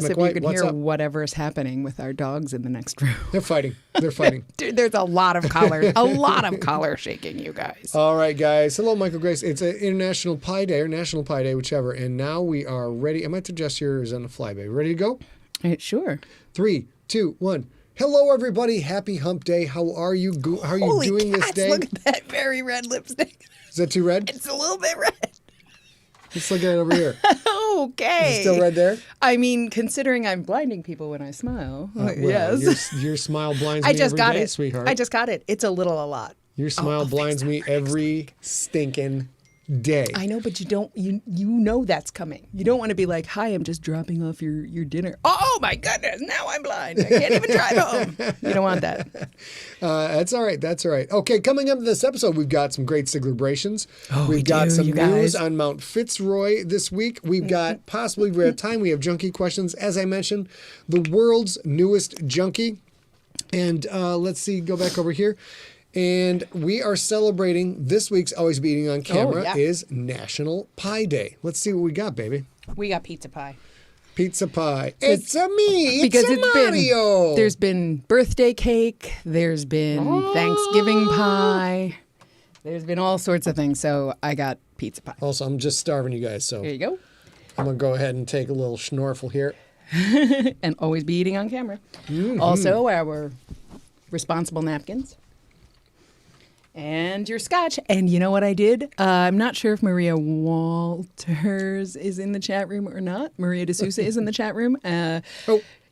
So if you can hear whatever is happening with our dogs in the next room. They're fighting. They're fighting. Dude, there's a lot of collar, shaking, you guys. All right, guys. Hello, Michael Grace. It's an International Pie Day or National Pie Day, whichever. And now we are ready. I might suggest yours on the fly, baby. Ready to go? Sure. 3, 2, 1. Hello, everybody. Happy Hump Day. How are you? How are you doing this day? Look at that very red lipstick. Is that too red? It's a little bit red. Let's look at it over here. Okay. Is it still red there? I mean, considering I'm blinding people when I smile. Well, yes. Your smile blinds me every day, sweetheart. I just got it. It's a lot. Your smile blinds me every stinking day. I know, but you know that's coming. You don't want to be like, hi, I'm just dropping off your dinner. Oh my goodness, now I'm blind. I can't even drive home. You don't want that. That's all right. That's all right. Okay, coming up in this episode, we've got some great Siglerbrations. We've got some news on Mount Fitzroy this week. We've got possibly, we're at time, we have Junkie questions. As I mentioned, the world's newest Junkie. And let's see, go back over here. And we are celebrating this week's Always Be Eating on Camera is National Pie Day. Let's see what we got, baby. We got pizza pie. Pizza pie. It's a me. It's Mario. There's been birthday cake. There's been Thanksgiving pie. There's been all sorts of things. So I got pizza pie. Also, I'm just starving you guys. So here you go. I'm going to go ahead and take a little schnorfel here. And always be eating on camera. Mm-hmm. Also, our responsible napkins. And your scotch. And you know what I did? I'm not sure if Maria Walters is in the chat room or not. Maria D'Souza is in the chat room.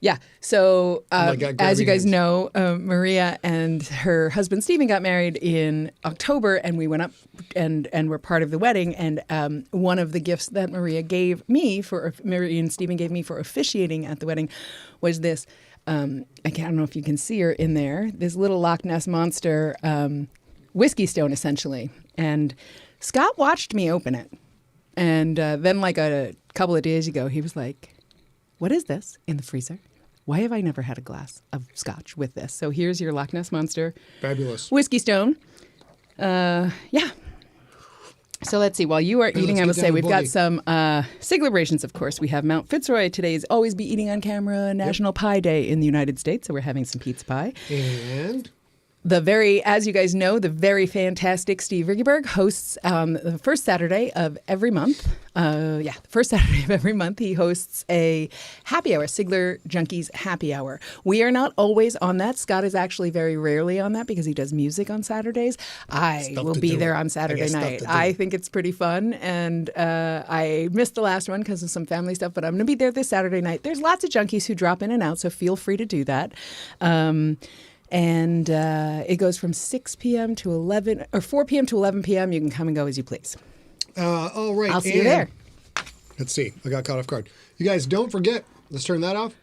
Yeah. So as you guys know, Maria and her husband Stephen got married in October, and we went up and were part of the wedding. And one of the gifts that Maria and Stephen gave me for officiating at the wedding was this. I don't know if you can see her in there. This little Loch Ness monster. Whiskey stone, essentially. And Scott watched me open it. And then like a couple of days ago, he was like, what is this in the freezer? Why have I never had a glass of scotch with this? So here's your Loch Ness Monster. Fabulous. Whiskey stone. Yeah. So let's see. While you are eating, I will say we've got some Siglerbrations, of course. We have Mount Fitzroy. Today's Always Be Eating on Camera National Pie Day in the United States. So we're having some pizza pie. And... as you guys know, the very fantastic Steve Riggeberg hosts the first Saturday of every month. The first Saturday of every month, he hosts a happy hour, Sigler Junkies happy hour. We are not always on that. Scott is actually very rarely on that because he does music on Saturdays. I will be there on Saturday night. I think it's pretty fun, and I missed the last one because of some family stuff, but I'm going to be there this Saturday night. There's lots of junkies who drop in and out, so feel free to do that. And it goes from 6 p.m. to 11 or 4 p.m. to 11 p.m. You can come and go as you please. All right. I'll see you there. Let's see. I got caught off guard. You guys, don't forget. Let's turn that off.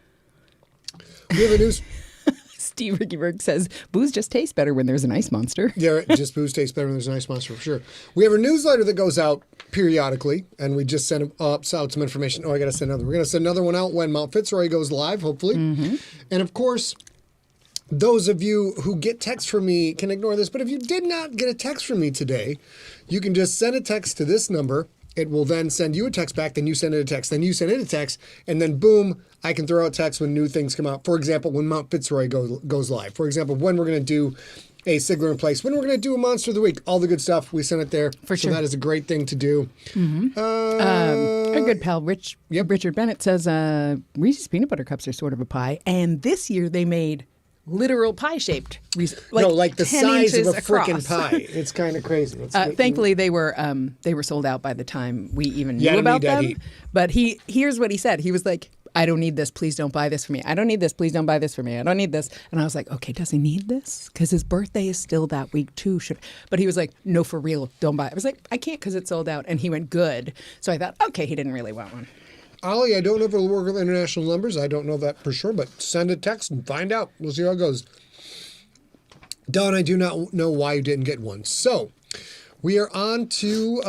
We have a news. Steve Riggeberg says, booze just tastes better when there's an ice monster. Yeah, just booze tastes better when there's an ice monster for sure. We have a newsletter that goes out periodically, and we just sent out some information. Oh, I got to send another. We're going to send another one out when Mount Fitzroy goes live, hopefully. Mm-hmm. And of course, those of you who get text from me can ignore this, but if you did not get a text from me today, you can just send a text to this number. It will then send you a text back, then you send it a text, then you send it a text, and then boom, I can throw out texts when new things come out. For example, when Mount Fitzroy goes live. For example, when we're going to do a Sigler-in-Place, when we're going to do a Monster of the Week, all the good stuff, we send it there. For sure. So that is a great thing to do. Mm-hmm. Our good pal Richard Bennett says Reese's Peanut Butter Cups are sort of a pie, and this year they made literal pie-shaped, like the size of a freaking pie. It's kind of crazy. Thankfully, they were sold out by the time we even knew about them. Heat. But here's what he said. He was like, I don't need this. Please don't buy this for me. I don't need this. Please don't buy this for me. I don't need this. And I was like, okay, does he need this? Because his birthday is still that week too. But he was like, no, for real, don't buy it. I was like, I can't because it's sold out. And he went, good. So I thought, okay, he didn't really want one. Ollie, I don't know if it'll work with international numbers. I don't know that for sure, but send a text and find out. We'll see how it goes. Don, I do not know why you didn't get one. So we are on to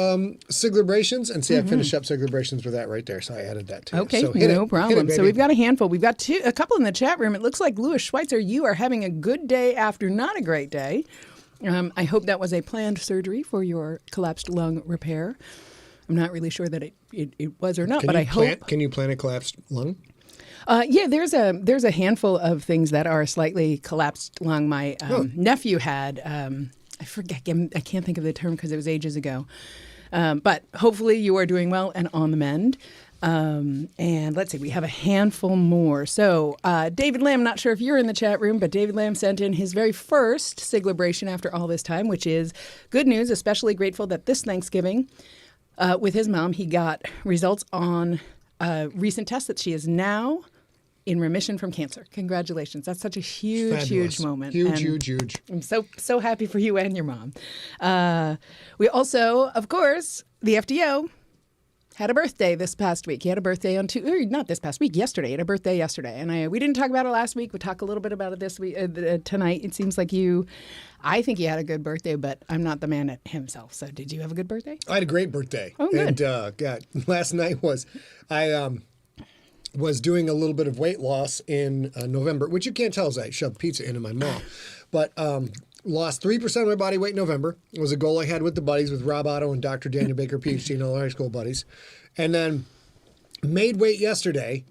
Siglerbrations. And see, I finished up Siglerbrations with that right there. So I added that too. Okay, so no problem. So we've got a handful. We've got a couple in the chat room. It looks like Louis Schweitzer, you are having a good day after not a great day. I hope that was a planned surgery for your collapsed lung repair. I'm not really sure that it was or not, but I hope. Can you plan a collapsed lung? Yeah, there's a handful of things that are slightly collapsed along. My nephew had, I forget, I can't think of the term because it was ages ago. But hopefully you are doing well and on the mend. And let's see, we have a handful more. So David Lamb, not sure if you're in the chat room, but David Lamb sent in his very first Siglebration after all this time, which is good news, especially grateful that this Thanksgiving with his mom, he got results on a recent test that she is now in remission from cancer. Congratulations. That's such a huge, huge moment. Huge. I'm so happy for you and your mom. We also, of course, the FDO had a birthday this past week. He had a birthday on not this past week, yesterday. He had a birthday yesterday. And we didn't talk about it last week. We'll talk a little bit about it this week, tonight. It seems like I think you had a good birthday, but I'm not the man himself. So did you have a good birthday? I had a great birthday. Oh, good. And God, last night I was doing a little bit of weight loss in November, which you can't tell as I shoved pizza into my mouth. But lost 3% of my body weight in November. It was a goal I had with the buddies, with Rob Otto and Dr. Daniel Baker, PhD, and all our high school buddies. And then made weight yesterday,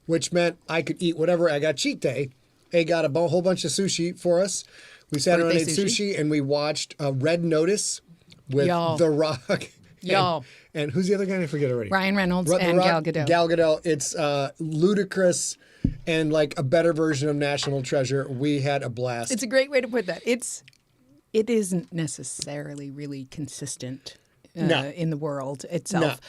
which meant I could eat whatever. I got cheat day. They got a whole bunch of sushi for us. We sat around and ate sushi, and we watched Red Notice with The Rock. And who's the other guy? I forget already. Ryan Reynolds and Gal Gadot. Gal Gadot. It's ludicrous and like a better version of National Treasure. We had a blast. It's a great way to put that. It isn't necessarily really consistent in the world itself.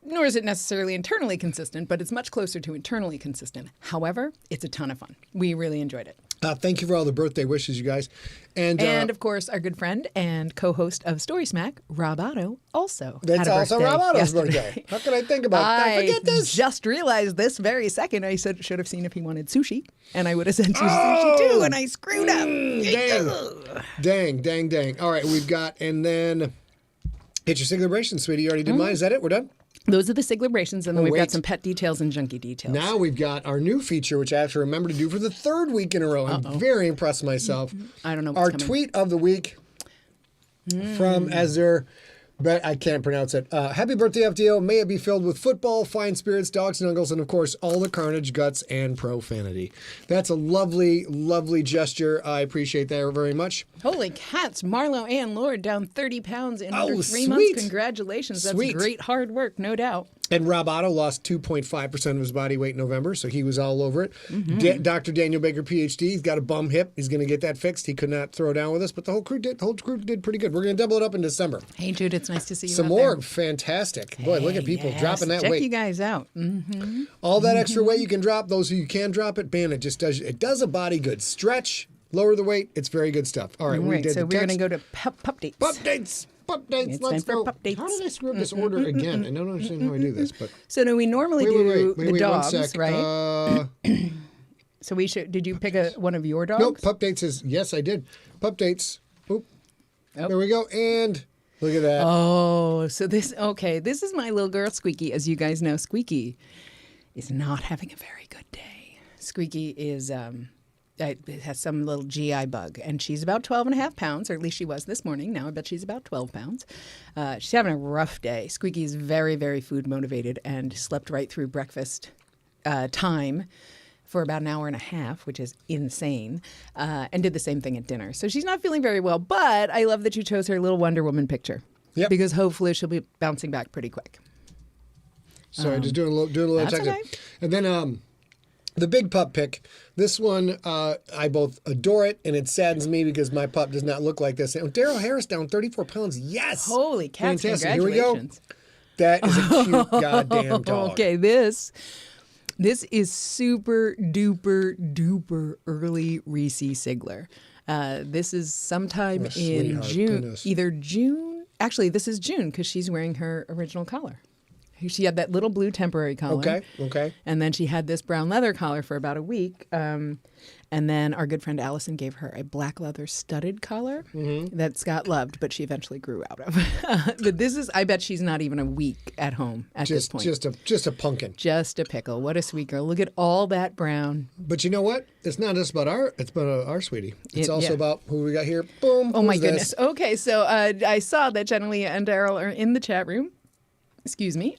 Nor is it necessarily internally consistent, but it's much closer to internally consistent. However, it's a ton of fun. We really enjoyed it. Thank you for all the birthday wishes, you guys. And of course, our good friend and co-host of Story Smack, Rob Otto, also That's had a also birthday Rob Otto's yesterday. birthday. How could I think about that? I forget this. Just realized this very second. I should have seen if he wanted sushi, and I would have sent you sushi too, and I screwed up. Dang. All right, we've got, and then hit your Siglerbration, sweetie. You already did mine. Is that it? We're done? Those are the Siglerbrations, and then we've got some pet details and junkie details. Now we've got our new feature, which I have to remember to do for the third week in a row. I'm very impressed with myself. I don't know what's Our coming. tweet of the week from Azur, but I can't pronounce it. Happy birthday, FDO. May it be filled with football, fine spirits, dog snuggles, and of course, all the carnage, guts, and profanity. That's a lovely, lovely gesture. I appreciate that very much. Holy cats, Marlo Ann Lord down 30 pounds in under 3 sweet. months. Congratulations. That's Sweet. great hard work, no doubt. And Rob Otto lost 2.5% of his body weight in November, so he was all over it. Dr. Daniel Baker, PhD, he's got a bum hip. He's going to get that fixed. He could not throw down with us, but the whole crew did pretty good. We're going to double it up in December. Hey, Jude, it's nice to see you Some out more. there. Fantastic. Boy, look at people dropping that Check weight. you guys out. All that extra weight you can drop, those who you can drop it, man, it does a body good. Stretch, lower the weight. It's very good stuff. All right, we did so the we're going to text. go to Pupdates. Pupdates. It's Let's time go. for Pupdates. How did I screw up this order again? I don't understand how I do this, but So do we normally do the wait, dogs, 1 sec. right? So we should. Did you pick one of your dogs? Nope. Pupdates is yes, I did. Pupdates. Oop. There we go. And look at that. Oh, so this is my little girl Squeaky. As you guys know, Squeaky is not having a very good day. Squeaky is has some little GI bug, and she's about 12 and a half pounds, or at least she was this morning. Now I bet she's about 12 pounds. She's having a rough day. Squeaky is very, very food motivated and slept right through breakfast time for about an hour and a half, which is insane, and did the same thing at dinner. So she's not feeling very well, but I love that you chose her little Wonder Woman picture. Yep. Because hopefully she'll be bouncing back pretty quick. Sorry, just doing a little that's text. okay. And then the big pup pick. This one, I both adore it, and it saddens me because my pup does not look like this. And Daryl Harris down 34 pounds. Yes. Holy cats, fantastic. congratulations. Here we go. That is a cute goddamn dog. Okay, this is super duper early Reese Sigler. This is sometime in June. Goodness. Either June. Actually, this is June because she's wearing her original collar. She had that little blue temporary collar. Okay. And then she had this brown leather collar for about a week. And then our good friend Allison gave her a black leather studded collar that Scott loved, but she eventually grew out of. But I bet she's not even a week at home at this point. Just a pumpkin. Just a pickle. What a sweet girl. Look at all that brown. But you know what? It's not just about our sweetie. It's also about who we got here. Boom. Oh, my goodness. Okay, so I saw that Jenna Lee and Daryl are in the chat room. Excuse me.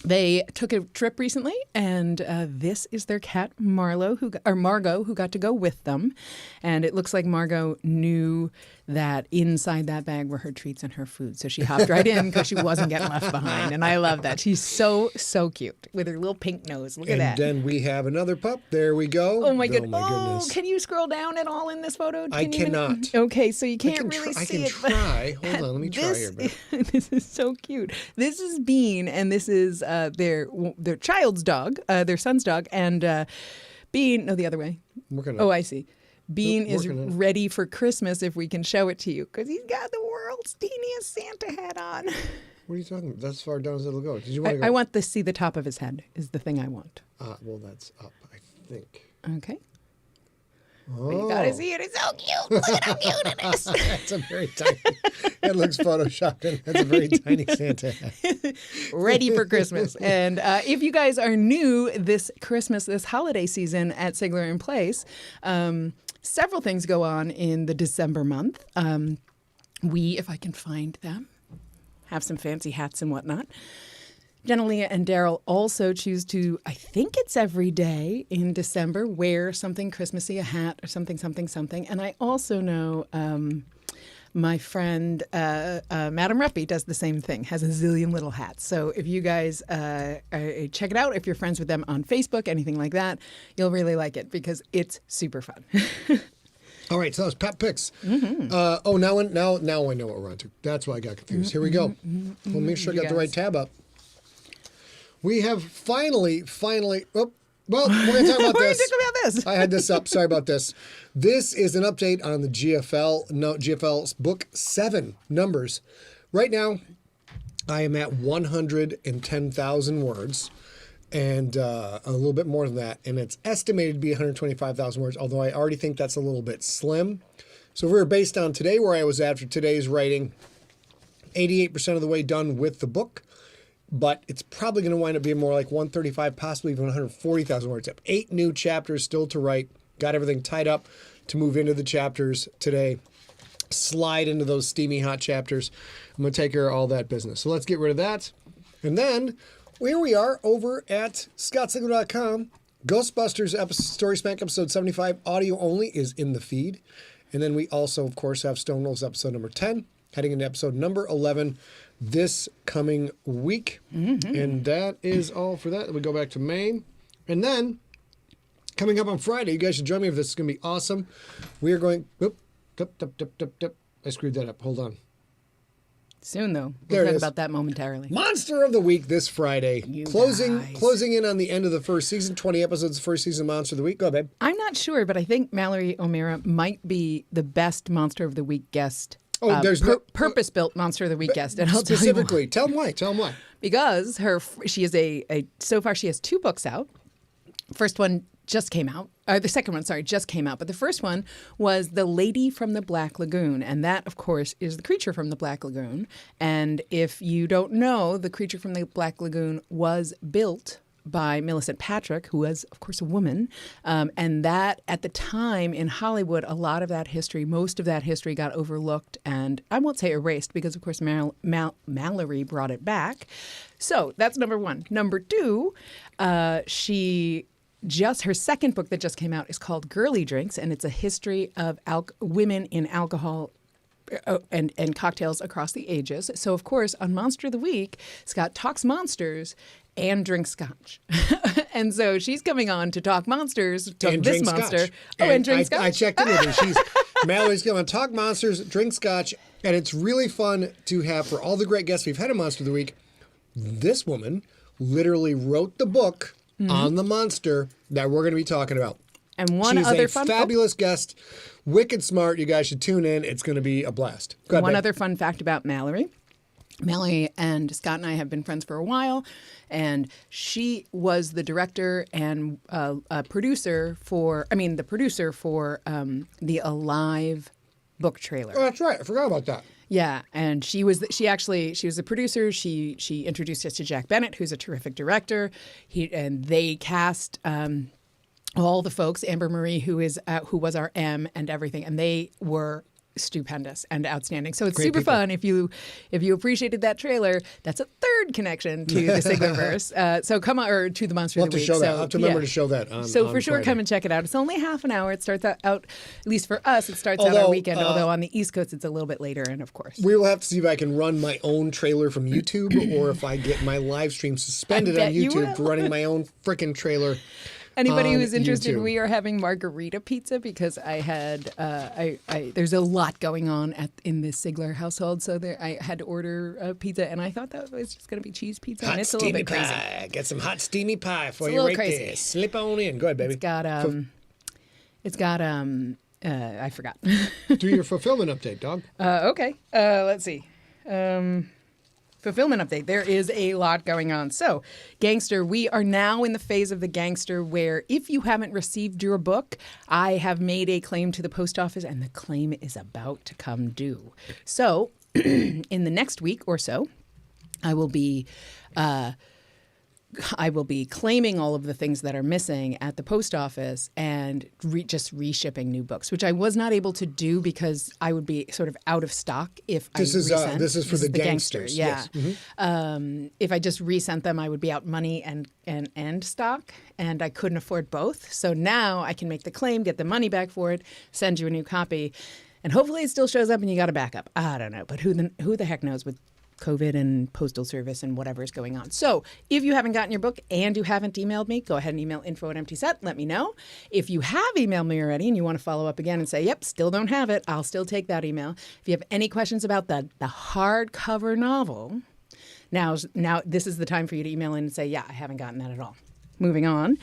They took a trip recently, and this is their cat, Margot, who got to go with them. And it looks like Margot knew that inside that bag were her treats and her food. So she hopped right in because she wasn't getting left behind. And I love that. She's so, so cute with her little pink nose. Look at that. And then we have another pup. There we go. Oh, my goodness. Oh, can you scroll down at all in this photo? I cannot. Okay, so you can't really see it. I can try. Hold on, let me try here. This is so cute. This is Bean, and this is their child's dog, their son's dog. And Bean, no, the other way. Oh, I see. Bean is ready for Christmas if we can show it to you because he's got the world's teeniest Santa hat on. What are you talking about? That's as far down as it'll go. Did you want to go? I want to see the top of his head is the thing I want. Well, that's up, I think. Okay. Oh. You gotta see it. It's so cute. Look at how cute it is. That's a very tiny. It looks photoshopped in. That's a very tiny Santa hat. Ready for Christmas. And if you guys are new this holiday season at SIGLERinPLACE, several things go on in the December month. We, if I can find them, have some fancy hats and whatnot. Jennalia and Daryl also choose to, I think it's every day in December, wear something Christmassy, a hat or something. And I also know my friend Madam Ruppy does the same thing, has a zillion little hats. So if you guys check it out, if you're friends with them on Facebook, anything like that, you'll really like it because it's super fun. All right, so that was Pep Picks. Mm-hmm. Now I know what we're on to. That's why I got confused. Here we go. Well, make sure I got the right tab up. We have finally. Oh, well, we're going to talk about this. I had this up. Sorry about this. This is an update on the GFL's book 7 numbers. Right now, I am at 110,000 words. And a little bit more than that. And it's estimated to be 125,000 words, although I already think that's a little bit slim. So if we were based on today, where I was at for today's writing, 88% of the way done with the book. But it's probably going to wind up being more like 135, possibly even 140,000 words. I have 8 new chapters still to write. Got everything tied up to move into the chapters today. Slide into those steamy hot chapters. I'm going to take care of all that business. So let's get rid of that. And then here we are over at Scottsdalecom. Ghostbusters Story Smack episode 75, audio only, is in the feed. And then we also, of course, have Stone Wolves episode number 10, heading into episode number 11 this coming week. Mm-hmm. And that is all for that. We go back to Maine. And then, coming up on Friday, you guys should join me if this is going to be awesome. We are going... I screwed that up. Hold on. Soon, though. We'll talk about that momentarily. Monster of the Week this Friday. Closing in on the end of the first season. 20 episodes of the first season Monster of the Week. Go, babe. I'm not sure, but I think Mallory O'Meara might be the best Monster of the Week guest. There's purpose-built Monster of the Week guest. And I'll specifically, tell them why. Because she is so far she has 2 books out. First one just came out. The second one, just came out. But the first one was The Lady from the Black Lagoon. And that, of course, is the creature from the Black Lagoon. And if you don't know, the creature from the Black Lagoon was built by Millicent Patrick, who was, of course, a woman. And that, at the time in Hollywood, a lot of that history, most of that history got overlooked and I won't say erased because, of course, Mallory brought it back. So that's number 1. Number 2, her second book that just came out is called Girly Drinks, and it's a history of women in alcohol and cocktails across the ages. So, of course, on Monster of the Week, Scott talks monsters and drinks scotch. And so she's coming on to talk monsters, talk this monster. Scotch. And drink scotch. I checked in with her. Mallory's going to talk monsters, drink scotch, and it's really fun to have, for all the great guests we've had on Monster of the Week, this woman literally wrote the book on the monster that we're going to be talking about. And she's a fabulous guest, wicked smart. You guys should tune in. It's going to be a blast. Go ahead, one other fun fact about Mallory. Mallory and Scott and I have been friends for a while, and she was the director and producer for the Alive book trailer. Oh, that's right. I forgot about that. Yeah, and she was the producer. She introduced us to Jack Bennett, who's a terrific director. And they cast all the folks, Amber Marie, who was our M and everything, and they were stupendous and outstanding. So it's super fun. If you appreciated that trailer, that's a third connection to the Siglerverse. So come on, or to the Monster of the Week. I'll have to remember to show that on for sure, Friday. come and check it out. It's only half an hour. It starts out, at least for us, it starts out our weekend, although on the East Coast it's a little bit later, and of course. We will have to see if I can run my own trailer from YouTube or if I get my live stream suspended on YouTube for running my own freaking trailer. Anybody who's interested, we are having margarita pizza because I had there's a lot going on in the Sigler household, so I had to order pizza, and I thought that was just going to be cheese pizza, and it's a little bit crazy. Pie. Get some hot steamy pie for you right there. Slip on in. Go ahead, baby. It's got I forgot. Do your fulfillment update, dog. Okay. Let's see. Fulfillment update. There is a lot going on. So, Gangster, we are now in the phase of the Gangster where if you haven't received your book, I have made a claim to the post office and the claim is about to come due. So, in the next week or so, I will be claiming all of the things that are missing at the post office and just reshipping new books, which I was not able to do because I would be sort of out of stock if this is for the Gangsters. Yeah. Yes. Mm-hmm. If I just resent them, I would be out money and stock, and I couldn't afford both. So now I can make the claim, get the money back for it, send you a new copy, and hopefully it still shows up and you got a backup. I don't know, but who the heck knows with COVID and postal service and whatever is going on. So if you haven't gotten your book and you haven't emailed me, go ahead and email info@emptyset. Let me know. If you have emailed me already and you want to follow up again and say, yep, still don't have it, I'll still take that email. If you have any questions about the hardcover novel, now this is the time for you to email in and say, yeah, I haven't gotten that at all. Moving on.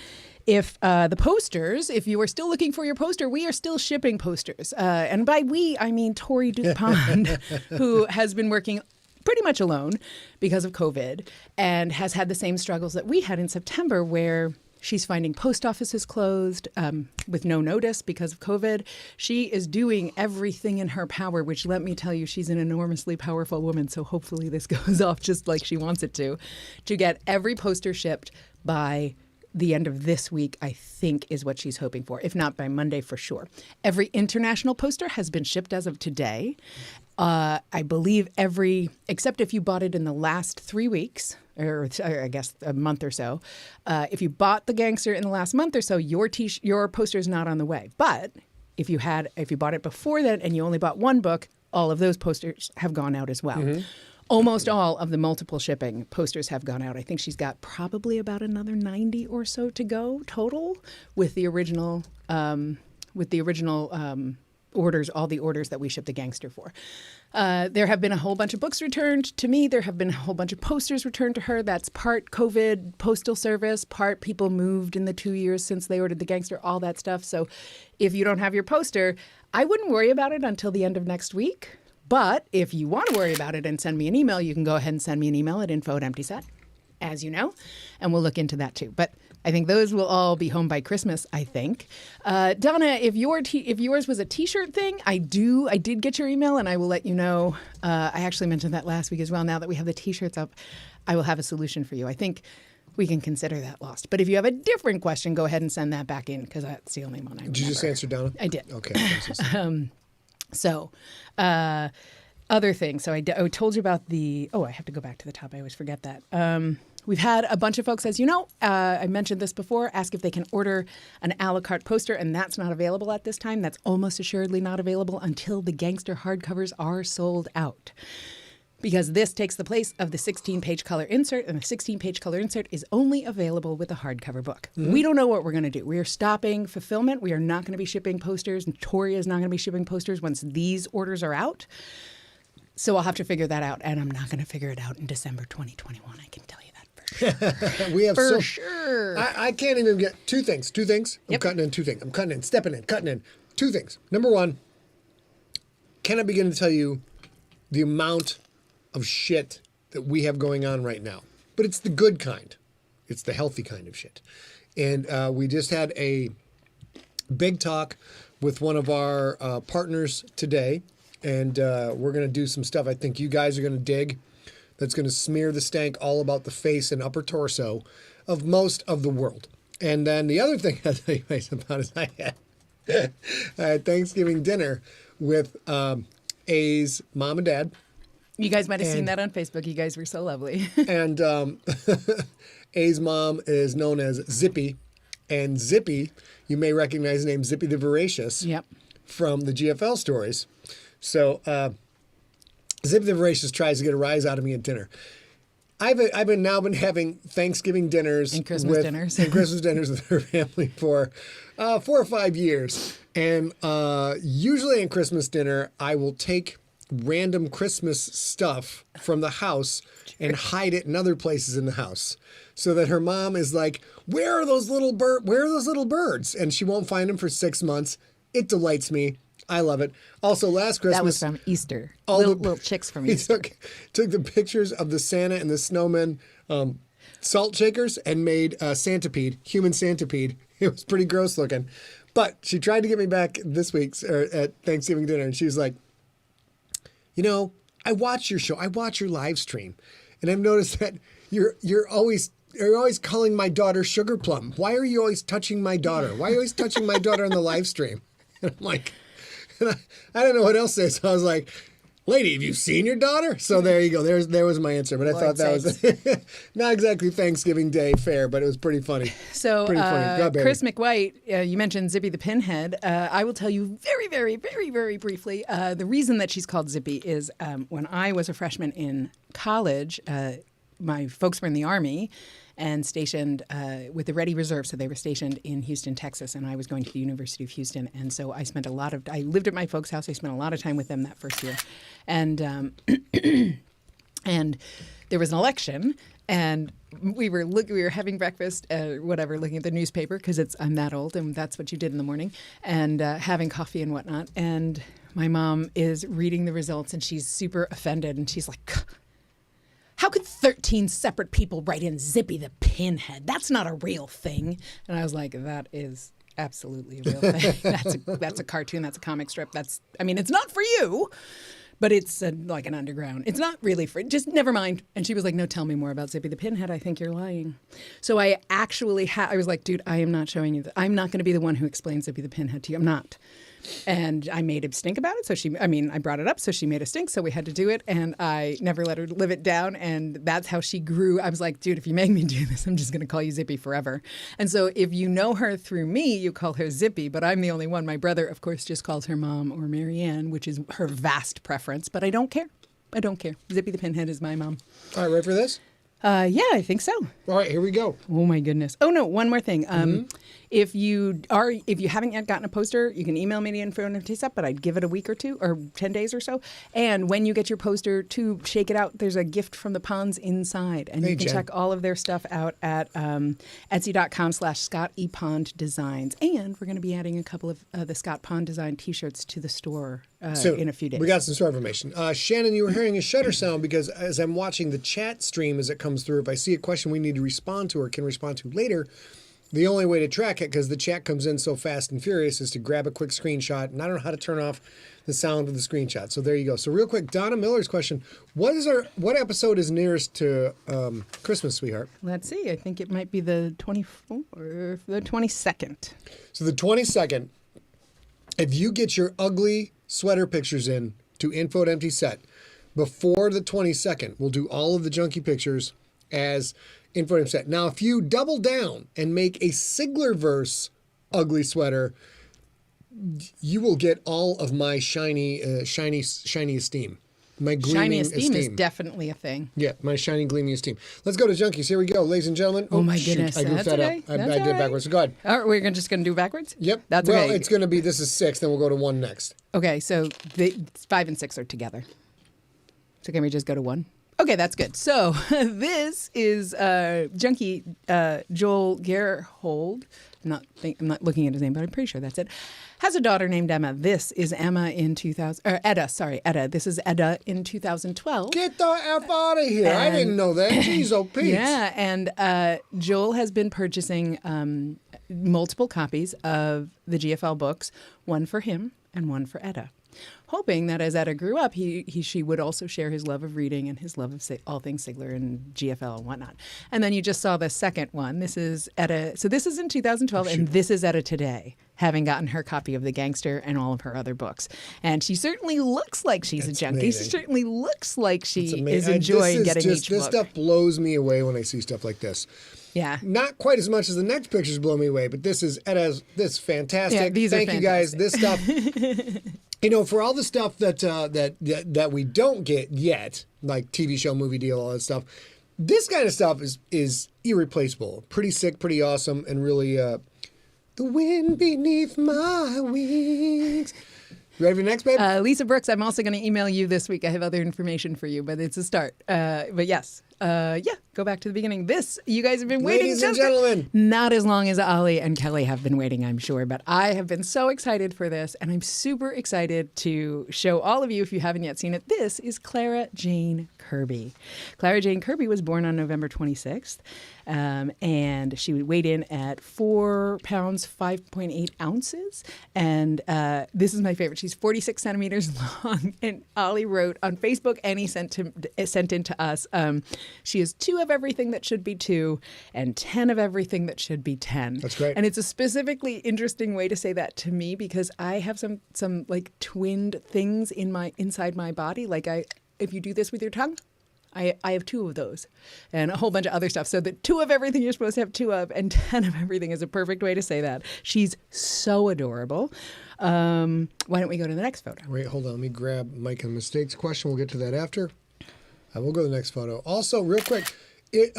If the posters, if you are still looking for your poster, we are still shipping posters. And by we, I mean Tori Dupont, who has been working pretty much alone because of COVID and has had the same struggles that we had in September where she's finding post offices closed with no notice because of COVID. She is doing everything in her power, which let me tell you, she's an enormously powerful woman. So hopefully this goes off just like she wants it to get every poster shipped by the end of this week, I think, is what she's hoping for. If not by Monday, for sure. Every international poster has been shipped as of today. I believe except if you bought it in the last 3 weeks, or I guess a month or so. If you bought the Gangster in the last month or so, your poster is not on the way. But if you bought it before then and you only bought one book, all of those posters have gone out as well. Mm-hmm. Almost all of the multiple shipping posters have gone out. I think she's got probably about another 90 or so to go total with the original orders, all the orders that we shipped the Gangster for. There have been a whole bunch of books returned to me. There have been a whole bunch of posters returned to her. That's part COVID postal service, part people moved in the 2 years since they ordered the Gangster, all that stuff. So if you don't have your poster, I wouldn't worry about it until the end of next week. But if you want to worry about it and send me an email, you can go ahead and send me an email at info@emptyset, as you know, and we'll look into that too. But I think those will all be home by Christmas, I think. Donna, if yours was a T-shirt thing, I did get your email, and I will let you know. I actually mentioned that last week as well. Now that we have the T-shirts up, I will have a solution for you. I think we can consider that lost. But if you have a different question, go ahead and send that back in, because that's the only one I remember. Did you just answer, Donna? I did. Okay. Other things. So I told you about I have to go back to the top. I always forget that. We've had a bunch of folks, as you know, I mentioned this before, ask if they can order an a la carte poster, and that's not available at this time. That's almost assuredly not available until the Gangster hardcovers are sold out. Because this takes the place of the 16-page color insert, and the 16-page color insert is only available with a hardcover book. Mm-hmm. We don't know what we're going to do. We are stopping fulfillment. We are not going to be shipping posters, and Tori is not going to be shipping posters once these orders are out. So I'll have to figure that out, and I'm not going to figure it out in December 2021. I can tell you that for sure. We have for sure. I can't even get two things. Yep. I'm cutting in two things. I'm cutting in, stepping in, cutting in. Two things. Number one, can I begin to tell you the amount of shit that we have going on right now? But it's the good kind. It's the healthy kind of shit. And we just had a big talk with one of our partners today. And we're going to do some stuff I think you guys are going to dig. That's going to smear the stank all about the face and upper torso of most of the world. And then the other thing I'll tell you guys about is I I had Thanksgiving dinner with A's mom and dad. You guys might have seen that on Facebook. You guys were so lovely. And A's mom is known as Zippy. And Zippy, you may recognize the name Zippy the Voracious from the GFL stories. So Zippy the Voracious tries to get a rise out of me at dinner. I've been having Thanksgiving dinners and Christmas dinners with her family for 4 or 5 years. And usually in Christmas dinner, I will take random Christmas stuff from the house and hide it in other places in the house, so that her mom is like, "Where are those little birds?" And she won't find them for 6 months. It delights me. I love it. Also, last Christmas, that was from Easter. Little chicks from Easter. He took the pictures of the Santa and the snowman salt shakers and made a human centipede. It was pretty gross looking. But she tried to get me back this week at Thanksgiving dinner, and she was like, "You know, I watch your show. I watch your live stream, and I've noticed that you're always calling my daughter Sugar Plum. Why are you always touching my daughter? Why are you always touching my daughter on the live stream?" And I'm like, I don't know what else to say. So I was like, "Lady, have you seen your daughter?" So there you go. There was my answer. But I thought that was not exactly Thanksgiving Day fare, but it was pretty funny. So pretty funny. Chris McWhite, you mentioned Zippy the Pinhead. I will tell you very, very, very, very briefly. The reason that she's called Zippy is when I was a freshman in college, my folks were in the Army and stationed with the Ready Reserve. So they were stationed in Houston, Texas, and I was going to the University of Houston. And so I lived at my folks' house. I spent a lot of time with them that first year. And and there was an election, and we were having breakfast, looking at the newspaper, because I'm that old, and that's what you did in the morning, and having coffee and whatnot. And my mom is reading the results, and she's super offended, and she's like, "How could 13 separate people write in Zippy the Pinhead? That's not a real thing." And I was like, "That is absolutely a real thing. That's a cartoon. That's a comic strip. It's not for you, but it's like an underground. It's not really for, just never mind." And she was like, "No, tell me more about Zippy the Pinhead. I think you're lying." So I actually I was like, "Dude, I am not showing you I'm not going to be the one who explains Zippy the Pinhead to you. I'm not." And I made a stink about it. So I brought it up. So she made a stink. So we had to do it. And I never let her live it down. And that's how she grew. I was like, "Dude, if you make me do this, I'm just going to call you Zippy forever." And so if you know her through me, you call her Zippy. But I'm the only one. My brother, of course, just calls her Mom or Marianne, which is her vast preference. But I don't care. I don't care. Zippy the Pinhead is my mom. All right, ready for this? Yeah, I think so. All right, here we go. Oh my goodness. Oh no, one more thing. If you haven't yet gotten a poster, you can email me the info and taste up, but I'd give it a week or two or 10 days or so. And when you get your poster to shake it out, there's a gift from the ponds inside. And you can check all of their stuff out at etsy.com/ScottEPondDesigns. And we're going to be adding a couple of the Scott Pond Design t-shirts to the store in a few days. We got some store information. Shannon, you were hearing a shutter sound because as I'm watching the chat stream as it comes through, if I see a question we need to respond to or can respond to later, the only way to track it, because the chat comes in so fast and furious, is to grab a quick screenshot. And I don't know how to turn off the sound of the screenshot. So there you go. So real quick, Donna Miller's question: what episode is nearest to Christmas, sweetheart? Let's see. I think it might be the 24th or the 22nd. So the 22nd. If you get your ugly sweater pictures in to info@emptyset before the 22nd, we'll do all of the junkie pictures as info@emptyset. Now, if you double down and make a Siglerverse ugly sweater, you will get all of my shiny esteem. My gleaming esteem is definitely a thing. Yeah, my shiny gleaming esteem. Let's go to Junkies. Here we go, ladies and gentlemen. Oh my goodness. I goofed that up. I did it backwards. Go ahead. All right, we're just going to do backwards? Yep. That's well, okay. It's going to be, this is 6, then we'll go to 1 next. Okay, so 5 and 6 are together. So can we just go to 1? Okay, that's good. So this is Junkie Joel Gerhold. I'm not looking at his name, but I'm pretty sure that's it. Has a daughter named Emma. This is Emma in 2000. Or Edda, sorry, Edda. This is Edda in 2012. Get the F out of here! I didn't know that. Jeez, oh Pete. Yeah, and Joel has been purchasing multiple copies of the GFL books, one for him and one for Edda, hoping that as Edda grew up, she would also share his love of reading and his love of all things Sigler and GFL and whatnot. And then you just saw the second one. This is Edda. So this is in 2012, and this is Edda today. having gotten her copy of The Gangster and all of her other books. And she certainly looks like she's a junkie. Amazing. She certainly looks like she is enjoying getting each book. This stuff blows me away when I see stuff like this. Yeah. Not quite as much as the next pictures blow me away, but this is fantastic. Yeah, these Thank are you guys. This stuff, for all the stuff that we don't get yet, like TV show, movie deal, all that stuff, this kind of stuff is irreplaceable. Pretty sick, pretty awesome, and really, the wind beneath my wings. You ready for the next, babe? Lisa Brooks, I'm also going to email you this week. I have other information for you, but it's a start. But yes, go back to the beginning. This, you guys have been waiting. Ladies and gentlemen. Not as long as Ollie and Kelly have been waiting, I'm sure, but I have been so excited for this, and I'm super excited to show all of you, if you haven't yet seen it. This is Clara Jane Kirby. Clara Jane Kirby was born on November 26th, and she weighed in at 4 pounds, 5.8 ounces, and this is my favorite. She's 46 centimeters long, and Ollie wrote on Facebook, and he sent in to us, she is 2 of everything that should be 2 and 10 of everything that should be 10. That's great. And it's a specifically interesting way to say that to me, because I have some like twinned things inside my body. Like if you do this with your tongue, I have 2 of those and a whole bunch of other stuff. So the 2 of everything you're supposed to have 2 of and 10 of everything is a perfect way to say that. She's so adorable. Why don't we go to the next photo? Wait, hold on. Let me grab Mike and Mistakes question. We'll get to that after. I will go to the next photo. Also, real quick, it's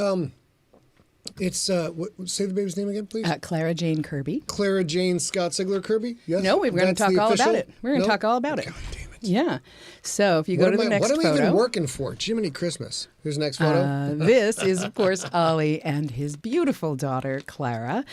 say the baby's name again, please. Clara Jane Kirby. Clara Jane Scott Sigler Kirby. Yes. No, we're going to talk all about it. We're going to talk all about it. God damn it. Yeah. So if you go to the next photo. What am I even working for? Jiminy Christmas. Here's the next photo. This is, of course, Ollie and his beautiful daughter, Clara.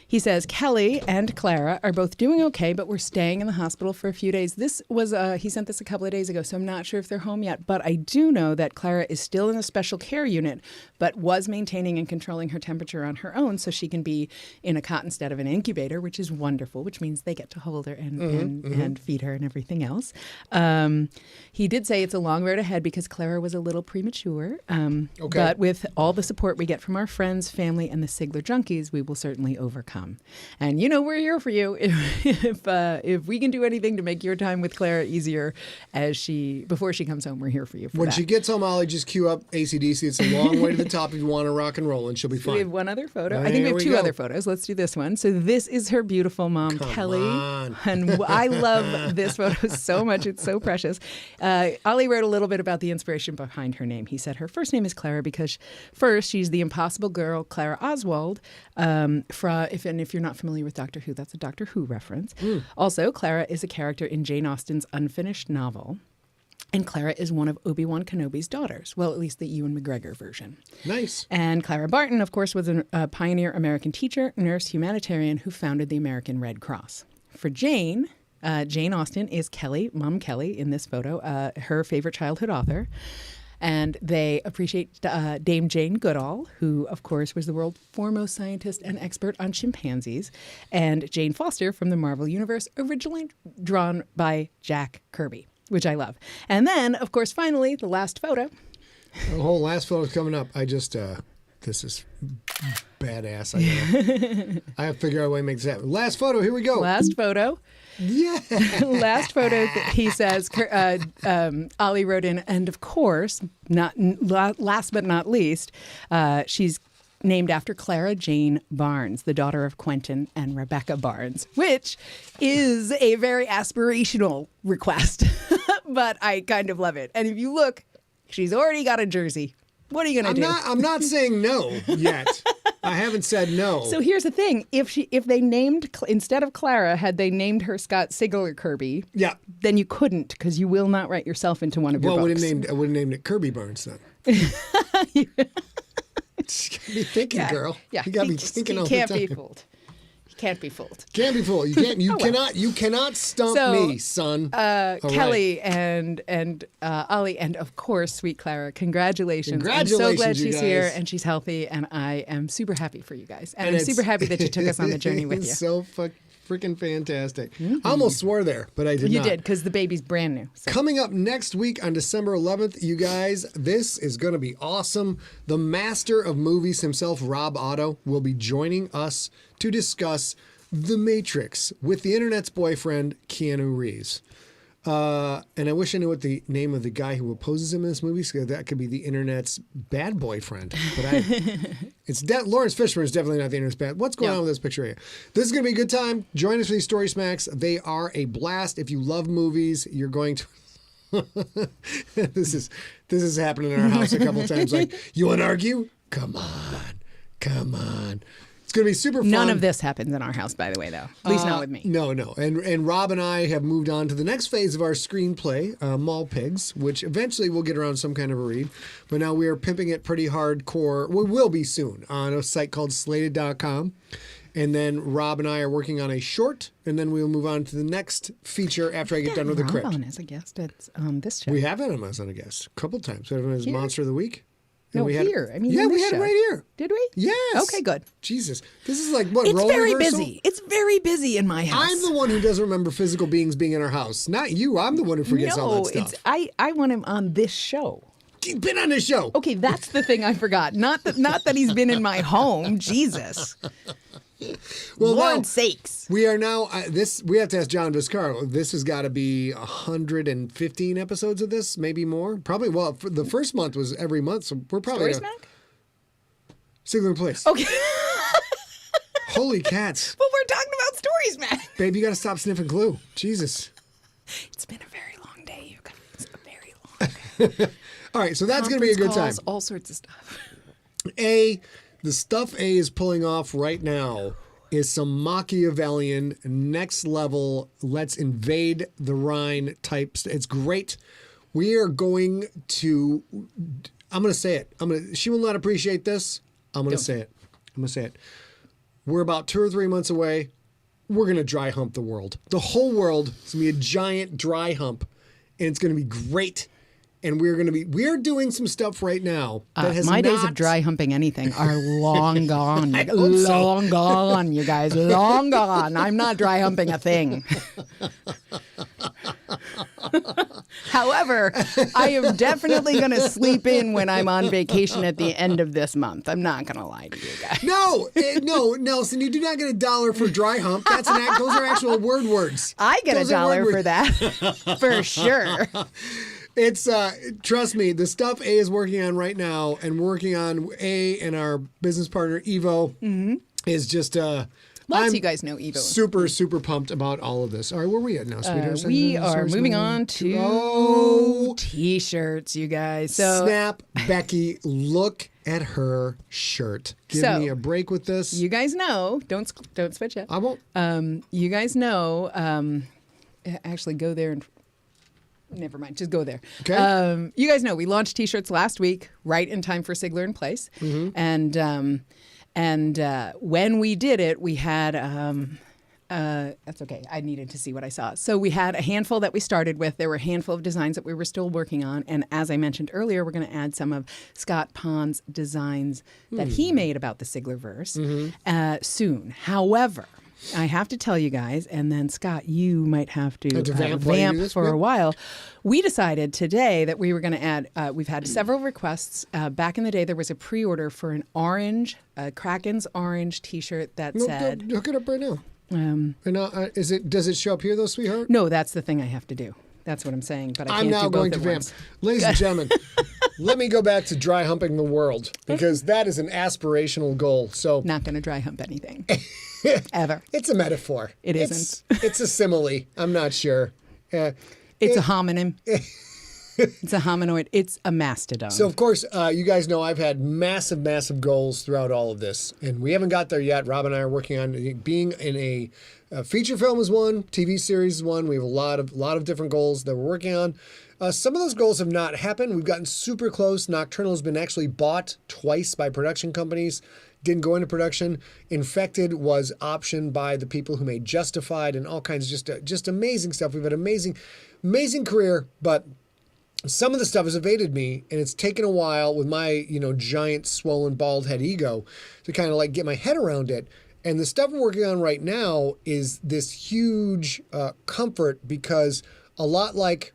He says, Kelly and Clara are both doing okay, but we're staying in the hospital for a few days. This was, he sent this a couple of days ago, so I'm not sure if they're home yet. But I do know that Clara is still in a special care unit, but was maintaining and controlling her temperature on her own, so she can be in a cot instead of an incubator, which is wonderful, which means they get to hold her and feed her and everything else. He did say it's a long road ahead because Clara was a little premature. But with all the support we get from our friends, family, and the Sigler Junkies, we will certainly overcome. And we're here for you. If we can do anything to make your time with Clara easier before she comes home, we're here for you. When she gets home, Ollie, just cue up AC/DC. It's a long way to the top if you want to rock and roll, and she'll be fine. We have one other photo. I think we have 2 other photos. Let's do this one. So this is her beautiful mom, Kelly. And I love this photo so much. It's so precious. Ollie wrote a little bit about the inspiration behind her name. He said her first name is Clara because first she's the impossible girl, Clara Oswald. If you're not familiar with Doctor Who, that's a Doctor Who reference. Also, Clara is a character in Jane Austen's unfinished novel. And Clara is one of Obi-Wan Kenobi's daughters. Well, at least the Ewan McGregor version. Nice. And Clara Barton, of course, was a pioneer American teacher, nurse, humanitarian who founded the American Red Cross. For Jane, Jane Austen is Kelly, Mom Kelly in this photo, her favorite childhood author. And they appreciate Dame Jane Goodall, who, of course, was the world's foremost scientist and expert on chimpanzees, and Jane Foster from the Marvel Universe, originally drawn by Jack Kirby, which I love. And then, of course, finally, the last photo. The whole last photo is coming up. This is badass. I have to figure out a way to make this happen. Last photo, here we go. Last photo. Yeah. Last photo, he says, Ollie wrote in, and of course, last but not least, she's named after Clara Jane Barnes, the daughter of Quentin and Rebecca Barnes, which is a very aspirational request, but I kind of love it. And if you look, she's already got a jersey. What are you going to do? I'm not saying no yet. I haven't said no. So here's the thing: if they named instead of Clara, had they named her Scott Sigler Kirby, then you couldn't because you will not write yourself into one of your books. I would have named it Kirby Barnes then. You gotta be thinking, girl. Yeah, you gotta be thinking all the time. Can't be fooled. Can't be fooled. Can't be fooled. You can't. You cannot stump me, son. Kelly and Ollie and of course, sweet Clara. Congratulations! I'm so glad she's here and she's healthy, and I am super happy for you guys. And I'm super happy that you took us on the journey with you. It's so freaking fantastic. I almost swore there, but I did not. You did, because the baby's brand new. So. Coming up next week on December 11th, you guys, this is going to be awesome. The master of movies himself, Rob Otto, will be joining us to discuss The Matrix with the internet's boyfriend, Keanu Reeves. And I wish I knew what the name of the guy who opposes him in this movie, so that could be the internet's bad boyfriend. But Lawrence Fishburne is definitely not the internet's bad. What's going on with this picture here? This is going to be a good time. Join us for these Story Smacks. They are a blast. If you love movies, you're going to... This is happening in our house a couple times. Like, you want to argue? Come on. It's going to be super fun. None of this happens in our house, by the way, though. At least not with me. No. And Rob and I have moved on to the next phase of our screenplay, Mall Pigs, which eventually we'll get around some kind of a read. But now we are pimping it pretty hardcore. We will be soon on a site called slated.com. And then Rob and I are working on a short, and then we'll move on to the next feature after I get done with the crypt. Rob on as a guest at this show. We have had him as a guest a couple times. We had him as Monster of the Week. No, here. I mean, yeah, we had it right here. Did we? Yes. Okay, good. Jesus. This is like, what, It's role very reversal? busy. It's very busy in my house. I'm the one who doesn't remember physical beings being in our house. Not you. I'm the one who forgets all that stuff. I want him on this show. He's been on this show. Okay, that's the thing I forgot. Not that he's been in my home. Jesus. Well, Lord's sakes. We are now, we have to ask John Viscaro. This has got to be 115 episodes of this, maybe more. Probably, well, for the first month was every month, so we're probably... Story Smack? SIGLERinPLACE. Okay. Holy cats. Well, we're talking about Story Smack. Babe, you got to stop sniffing glue. Jesus. It's been a very long day, you guys. A very long day. All right, so that's going to be a good time. All sorts of stuff. The stuff A is pulling off right now is some Machiavellian, next level, let's invade the Rhine types. It's great. We are going to, I'm going to say it. She will not appreciate this. I'm going to say it. We're about 2 or 3 months away. We're going to dry hump the world. The whole world is going to be a giant dry hump, and it's going to be great. And we're doing some stuff right now that has my days of dry humping anything are long gone. Long gone, you guys. Long gone. I'm not dry humping a thing. However, I am definitely going to sleep in when I'm on vacation at the end of this month. I'm not going to lie to you guys. No, Nelson, you do not get $1 for dry hump. Those are actual words. I get $1 for that, for sure. It's, trust me, the stuff A is working on right now, and working on A and our business partner, Evo, is just, Lots of you guys know Evo. Super, super pumped about all of this. All right, where are we at now, sweetheart? We are moving on to T-shirts, you guys. So Snap, Becky, look at her shirt. Give me a break with this. You guys know, don't switch it. I won't. You guys know, actually go there and... Never mind. Just go there. Okay. You guys know we launched T-shirts last week, right in time for SIGLERinPLACE. And when we did it, we had that's okay. I needed to see what I saw. So we had a handful that we started with. There were a handful of designs that we were still working on. And as I mentioned earlier, we're going to add some of Scott Pond's designs that he made about the Siglerverse soon. However, I have to tell you guys, and then Scott, you might have to vamp for a while. We decided today that we were going to add, we've had several requests. Back in the day, there was a pre-order for an orange, Kraken's orange T-shirt that said... Hook it up right now. Does it show up here, though, sweetheart? No, that's the thing I have to do. That's what I'm saying, but I can't do both at once. I'm now going to vamp. Ladies and gentlemen, let me go back to dry humping the world, because that is an aspirational goal. So not going to dry hump anything. Ever. It's a metaphor. It isn't. It's a simile. I'm not sure. It's a homonym. It's a hominoid. It's a mastodon. So, of course, you guys know I've had massive, massive goals throughout all of this. And we haven't got there yet. Rob and I are working on being in a feature film is one, TV series is one. We have a lot of different goals that we're working on. Some of those goals have not happened. We've gotten super close. Nocturnal has been actually bought twice by production companies. Didn't go into production. Infected was optioned by the people who made Justified and all kinds of just amazing stuff. We've had amazing career, but some of the stuff has evaded me, and it's taken a while with my, giant swollen bald head ego to kind of like get my head around it. And the stuff we're working on right now is this huge comfort, because a lot like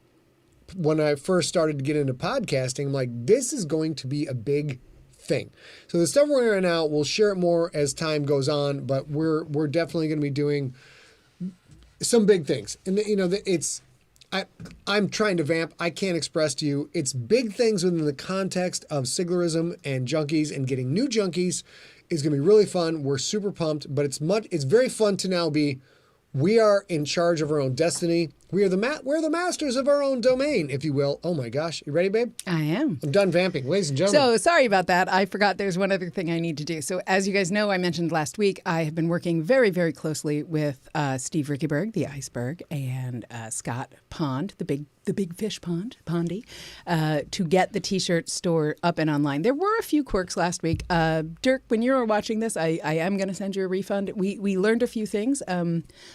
when I first started to get into podcasting, I'm like, this is going to be a big thing. So the stuff we're wearing out, we'll share it more as time goes on, but we're definitely going to be doing some big things. And I'm trying to vamp. I can't express to you. It's big things within the context of Siglerism and Junkies, and getting new Junkies is going to be really fun. We're super pumped, but it's very fun to now be, we are in charge of our own destiny. We're the masters of our own domain, if you will. Oh my gosh. You ready, babe? I am. I'm done vamping. Ladies and gentlemen. So sorry about that. I forgot there's one other thing I need to do. So as you guys know, I mentioned last week, I have been working very, very closely with Steve Rickyberg, the iceberg, and Scott Pond, the big fish pond, Pondy, to get the T-shirt store up and online. There were a few quirks last week. Dirk, when you're watching this, I am going to send you a refund. We learned a few things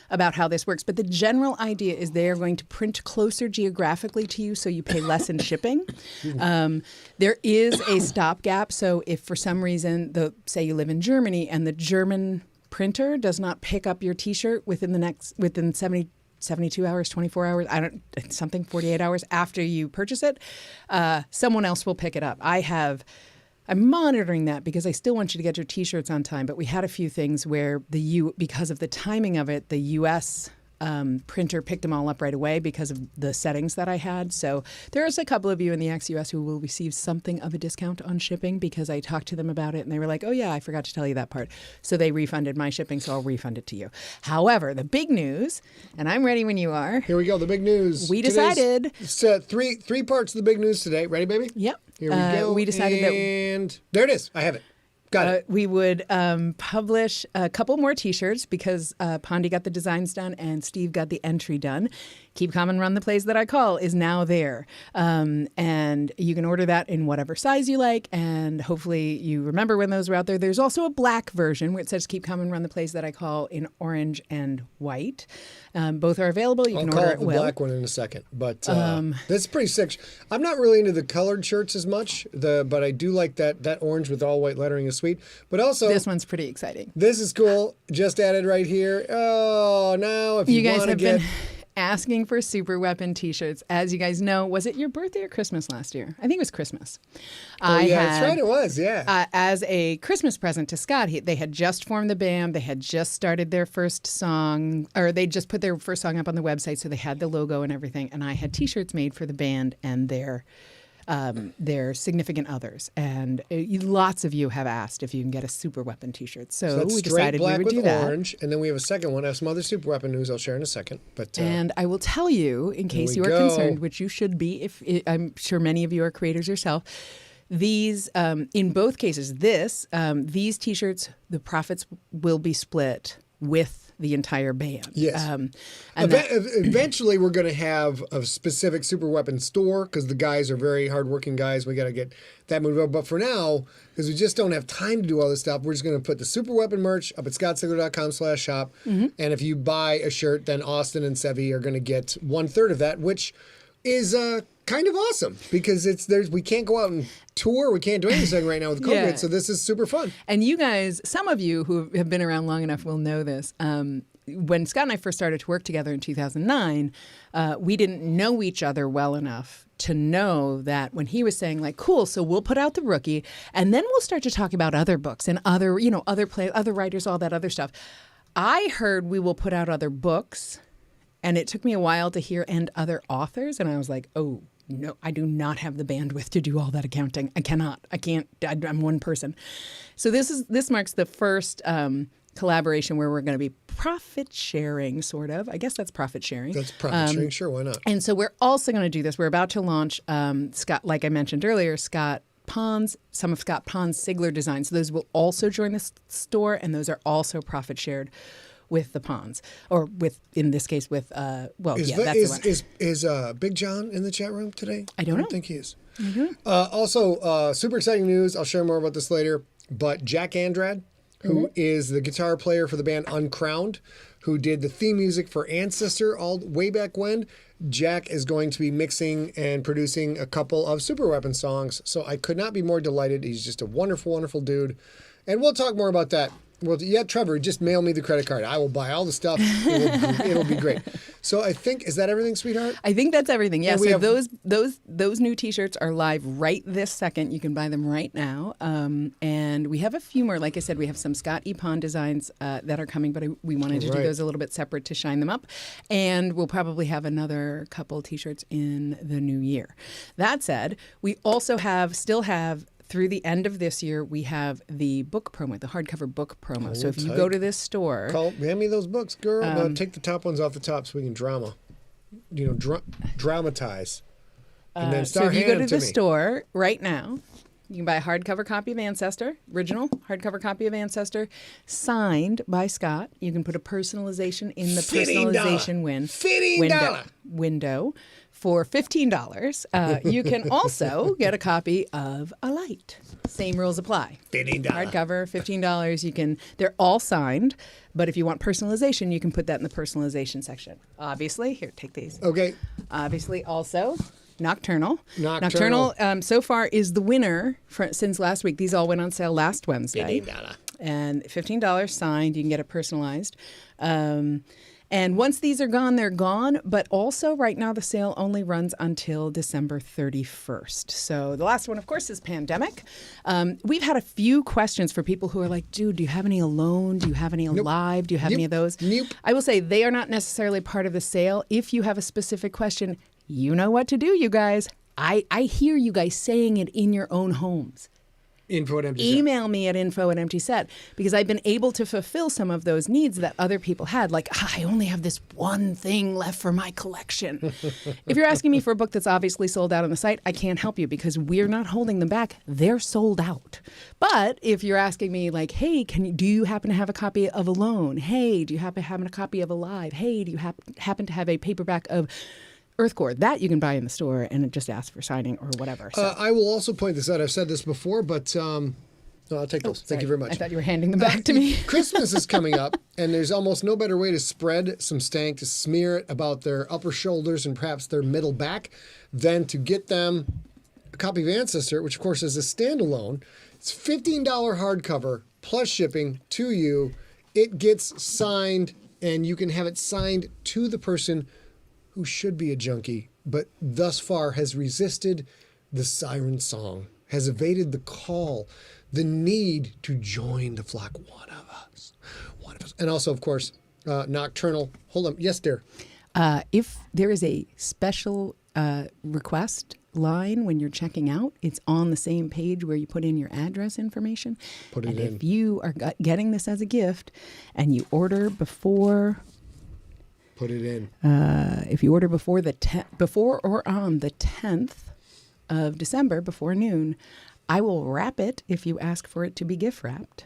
about how this works, but the general idea is they are going to print closer geographically to you so you pay less in shipping. There is a stopgap, so if for some reason, say you live in Germany and the German printer does not pick up your T-shirt within 72 hours, 24 hours, 48 hours after you purchase it, someone else will pick it up. I'm monitoring that because I still want you to get your T-shirts on time, but we had a few things where because of the timing of it, the U.S. Printer picked them all up right away because of the settings that I had. So there's a couple of you in the ex-US who will receive something of a discount on shipping because I talked to them about it and they were like, oh yeah, I forgot to tell you that part. So they refunded my shipping, so I'll refund it to you. However, the big news, and I'm ready when you are. Here we go, the big news. We decided. Three parts of the big news today. Ready, baby? Yep. Here we go. We decided and there it is. I have it. Got it. We would publish a couple more T-shirts because Pondy got the designs done and Steve got the entry done. Keep Calm and Run the Plays That I Call is now there. And you can order that in whatever size you like. And hopefully you remember when those were out there. There's also a black version where it says Keep Calm and Run the Plays That I Call in orange and white. Both are available. You can order it. I'll call the black one in a second. But that's pretty sick. I'm not really into the colored shirts as much, but I do like that orange with all white lettering is sweet. But also, this one's pretty exciting. This is cool. Just added right here. Oh, now if you want to get... been asking for Super Weapon T-shirts. As you guys know, was it your birthday or Christmas last year? I think it was Christmas. That's right, it was, yeah. As a Christmas present to Scott, they had just formed the band. They had just started their first song, or they just put their first song up on the website, so they had the logo and everything. And I had T-shirts made for the band and their significant others. And lots of you have asked if you can get a Super Weapon T-shirt. So we decided we would do that. Orange, and then we have a second one. I have some other Super Weapon news I'll share in a second. And I will tell you, in case you are concerned, which you should be, I'm sure many of you are creators yourself, these, in both cases, these T-shirts, the profits will be split with the entire band. Yes. Eventually, we're going to have a specific Super Weapon store because the guys are very hardworking guys. We got to get that moved up. But for now, because we just don't have time to do all this stuff, we're just going to put the Super Weapon merch up at scottsdalecom.com/shop. Mm-hmm. And if you buy a shirt, then Austin and Sevi are going to get 1/3 of that, which is kind of awesome because we can't go out and tour. We can't do anything right now with COVID, yeah. So this is super fun. And you guys, some of you who have been around long enough will know this. When Scott and I first started to work together in 2009, we didn't know each other well enough to know that when he was saying like, cool, so we'll put out The Rookie and then we'll start to talk about other books and other writers, all that other stuff. I heard we will put out other books. And it took me a while to hear and other authors. And I was like, oh, no, I do not have the bandwidth to do all that accounting. I cannot. I can't. I'm one person. So this marks the first collaboration where we're going to be profit sharing, sort of. I guess that's profit sharing. That's profit sharing. Sure, why not? And so we're also going to do this. We're about to launch, Scott, like I mentioned earlier, some of Scott Pond's Sigler designs. So those will also join the store. And those are also profit shared with the Ponds, or in this case with that's the one. Is Big John in the chat room today? I don't know. Think he is. Mm-hmm. Also, super exciting news. I'll share more about this later. But Jack Andrade, who is the guitar player for the band Uncrowned, who did the theme music for Ancestor all way back when, Jack is going to be mixing and producing a couple of Super Weapon songs. So I could not be more delighted. He's just a wonderful, wonderful dude. And we'll talk more about that. Well, yeah, Trevor, just mail me the credit card. I will buy all the stuff. It'll be great. So I think, is that everything, sweetheart? I think that's everything. Yeah. So those new T-shirts are live right this second. You can buy them right now. And we have a few more. Like I said, we have some Scott E. Pond designs that are coming, but we wanted to do those a little bit separate to shine them up. And we'll probably have another couple T-shirts in the new year. That said, we also still have through the end of this year, we have the book promo, the hardcover book promo. So if you go to this store... hand me those books, girl. Take the top ones off the top so we can dramatize. And then start so if you go to the store right now, you can buy a hardcover copy of Ancestor, original hardcover copy of Ancestor, signed by Scott. You can put a personalization in the personalization window. For $15, you can also get a copy of A Light. Same rules apply. $15. Hardcover, $15. They're all signed, but if you want personalization, you can put that in the personalization section. Obviously, here, take these. Okay. Obviously, also Nocturnal. So far is the winner since last week. These all went on sale last Wednesday. $15. And $15 signed. You can get it personalized. And once these are gone, they're gone. But also right now, the sale only runs until December 31st. So the last one, of course, is Pandemic. We've had a few questions for people who are like, dude, do you have any Alone? Do you have any Alive? Do you have any of those? Nope. I will say they are not necessarily part of the sale. If you have a specific question, you know what to do, you guys. I hear you guys saying it in your own homes. Info@emptyset. Email me at info@emptyset because I've been able to fulfill some of those needs that other people had. Like, I only have this one thing left for my collection. If you're asking me for a book that's obviously sold out on the site, I can't help you because we're not holding them back. They're sold out. But if you're asking me like, hey, do you happen to have a copy of Alone? Hey, do you happen to have a copy of Alive? Hey, do you happen to have a paperback of Earthcore? That you can buy in the store and just ask for signing or whatever. So. I will also point this out. I've said this before, but no, I'll take those. Thank you very much. I thought you were handing them back to me. Christmas is coming up, and there's almost no better way to spread some stank, to smear it about their upper shoulders and perhaps their middle back, than to get them a copy of Ancestor, which of course is a standalone. It's $15 hardcover plus shipping to you. It gets signed, and you can have it signed to the person who should be a junkie, but thus far has resisted the siren song, has evaded the call, the need to join the flock. One of us. And also, of course, Nocturnal. Hold on. Yes, dear. If there is a special request line when you're checking out, it's on the same page where you put in your address information. Put it in. If you are getting this as a gift and you order before... Put it in. If you order before or on the 10th of December before noon, I will wrap it if you ask for it to be gift wrapped.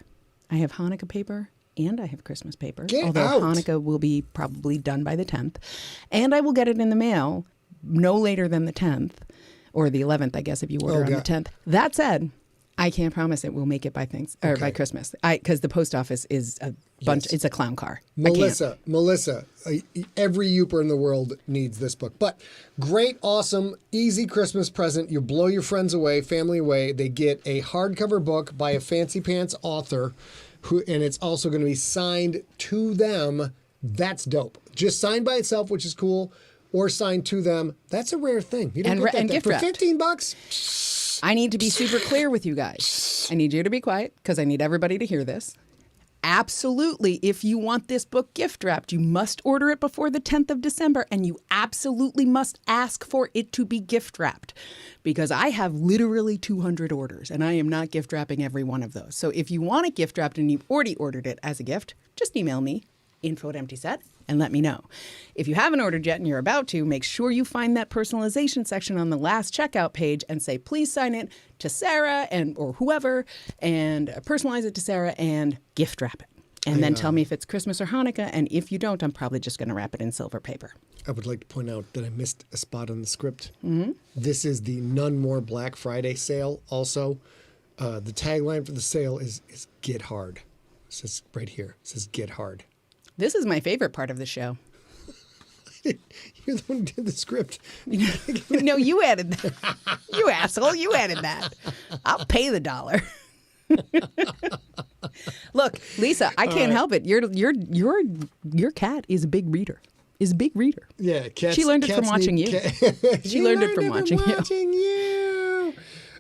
I have Hanukkah paper and I have Christmas paper. Although Hanukkah will be probably done by the 10th. And I will get it in the mail no later than the 10th or the 11th, I guess, if you order on the 10th. That said, I can't promise it will make it by by Christmas. Because the post office is a bunch. It's a clown car. Melissa, every Youper in the world needs this book. But great, awesome, easy Christmas present. You blow your friends away, family away. They get a hardcover book by a fancy pants author, and it's also going to be signed to them. That's dope. Just signed by itself, which is cool, or signed to them. That's a rare thing. You don't get that gift for wrapped. $15. I need to be super clear with you guys. I need you to be quiet because I need everybody to hear this. Absolutely, if you want this book gift wrapped, you must order it before the 10th of December, and you absolutely must ask for it to be gift wrapped because I have literally 200 orders, and I am not gift wrapping every one of those. So if you want it gift wrapped and you've already ordered it as a gift, just email me, info@emptyset, and let me know. If you haven't ordered yet and you're about to, make sure you find that personalization section on the last checkout page and say, please sign it to Sarah or whoever, and personalize it to Sarah and gift wrap it. And then tell me if it's Christmas or Hanukkah, and if you don't, I'm probably just going to wrap it in silver paper. I would like to point out that I missed a spot on the script. Mm-hmm. This is the None More Black Friday sale also. The tagline for the sale is Get Hard. It says right here. It says Get Hard. This is my favorite part of the show. You're the one who did the script. No, you added that. You asshole, you added that. I'll pay the $1. Look, Lisa, I can't help it. Your cat is a big reader. is a big reader. Yeah, she learned it from watching you. She learned it from watching you.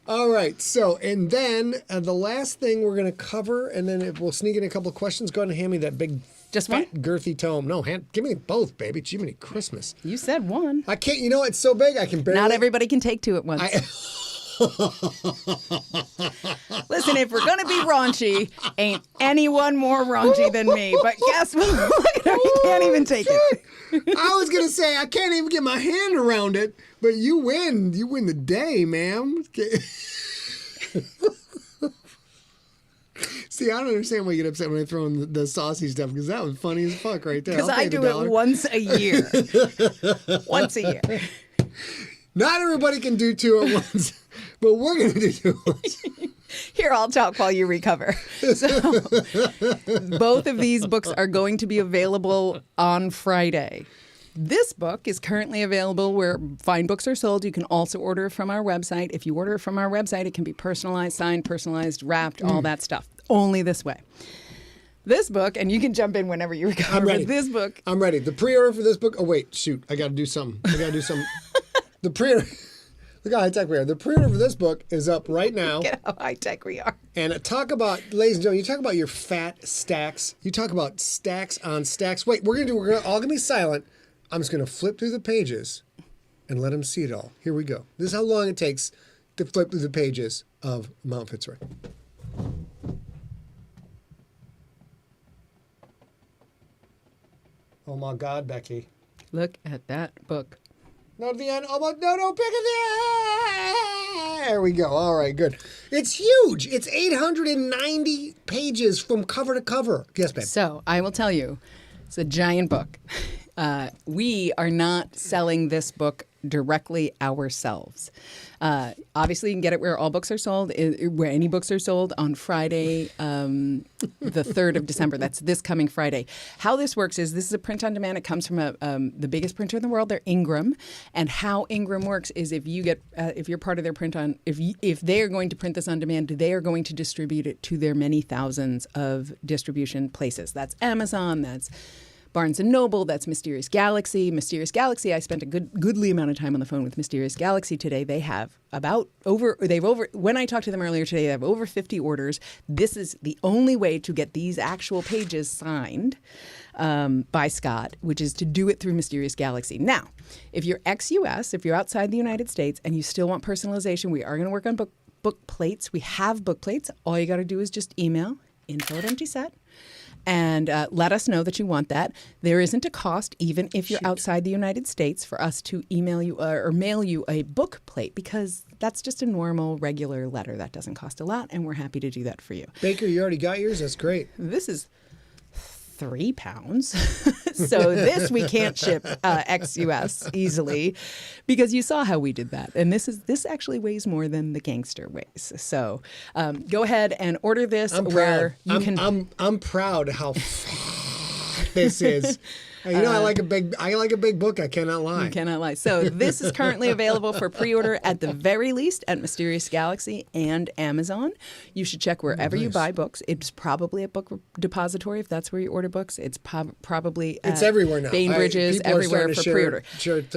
All right, so, and then the last thing we're going to cover, and then we'll sneak in a couple of questions. Go ahead and hand me that big, just fat, one? girthy tome. No, give me both, baby. Jiminy Christmas. You said one. I can't, it's so big I can barely. Not everybody can take two at once. Listen, if we're going to be raunchy, ain't anyone more raunchy than me. But guess what? You can't even take it. I was going to say, I can't even get my hand around it, but you win. You win the day, ma'am. See, I don't understand why you get upset when I throw in the saucy stuff, because that was funny as fuck right there. Because I do it once a year. Once a year. Not everybody can do two at once, but we're going to do two at once. Here, I'll talk while you recover. So, both of these books are going to be available on Friday. This book is currently available where fine books are sold. You can also order from our website. If you order from our website, it can be personalized, signed, personalized, wrapped, all that stuff. Only this way. This book, and you can jump in whenever you recover. I'm ready. This book. I'm ready. The pre-order for this book. Oh, wait, shoot. I got to do something. The pre-order. Look how high-tech we are. The pre-order for this book is up right now. Look at how high-tech we are. And talk about, ladies and gentlemen, you talk about your fat stacks. You talk about stacks on stacks. Wait, we're all going to be silent. I'm just going to flip through the pages and let them see it all. Here we go. This is how long it takes to flip through the pages of Mount Fitzroy. Oh, my God, Becky. Look at that book. No, at the end. Oh, no, pick it. There we go. All right, good. It's huge. It's 890 pages from cover to cover. Yes, babe. So I will tell you, it's a giant book. We are not selling this book directly ourselves. Obviously, you can get it where all books are sold, where any books are sold on Friday, the 3rd of December. That's this coming Friday. How this works is this is a print on demand. It comes from the biggest printer in the world. They're Ingram. And how Ingram works is if you get if you're part of their print on if they are going to print this on demand, they are going to distribute it to their many thousands of distribution places. That's Amazon. That's Barnes & Noble, that's Mysterious Galaxy. Mysterious Galaxy, I spent a goodly amount of time on the phone with Mysterious Galaxy today. They have when I talked to them earlier today, they have over 50 orders. This is the only way to get these actual pages signed by Scott, which is to do it through Mysterious Galaxy. Now, if you're ex-US, if you're outside the United States and you still want personalization, we are going to work on book plates. We have book plates. All you got to do is just email info@emptyset. And let us know that you want that. There isn't a cost, even if you're outside the United States, for us to email you or mail you a book plate, because that's just a normal, regular letter. That doesn't cost a lot, and we're happy to do that for you. Baker, you already got yours? That's great. This is 3 pounds. So this we can't ship ex-US easily, because you saw how we did that. And this actually weighs more than the gangster weighs. So go ahead and order this. I'm proud how this is. I like a big book. I cannot lie. You cannot lie. So this is currently available for pre-order at the very least at Mysterious Galaxy and Amazon. You should check wherever you buy books. It's probably at Book Depository if that's where you order books. It's probably it's everywhere now. Bainbridge's, everywhere for pre-order.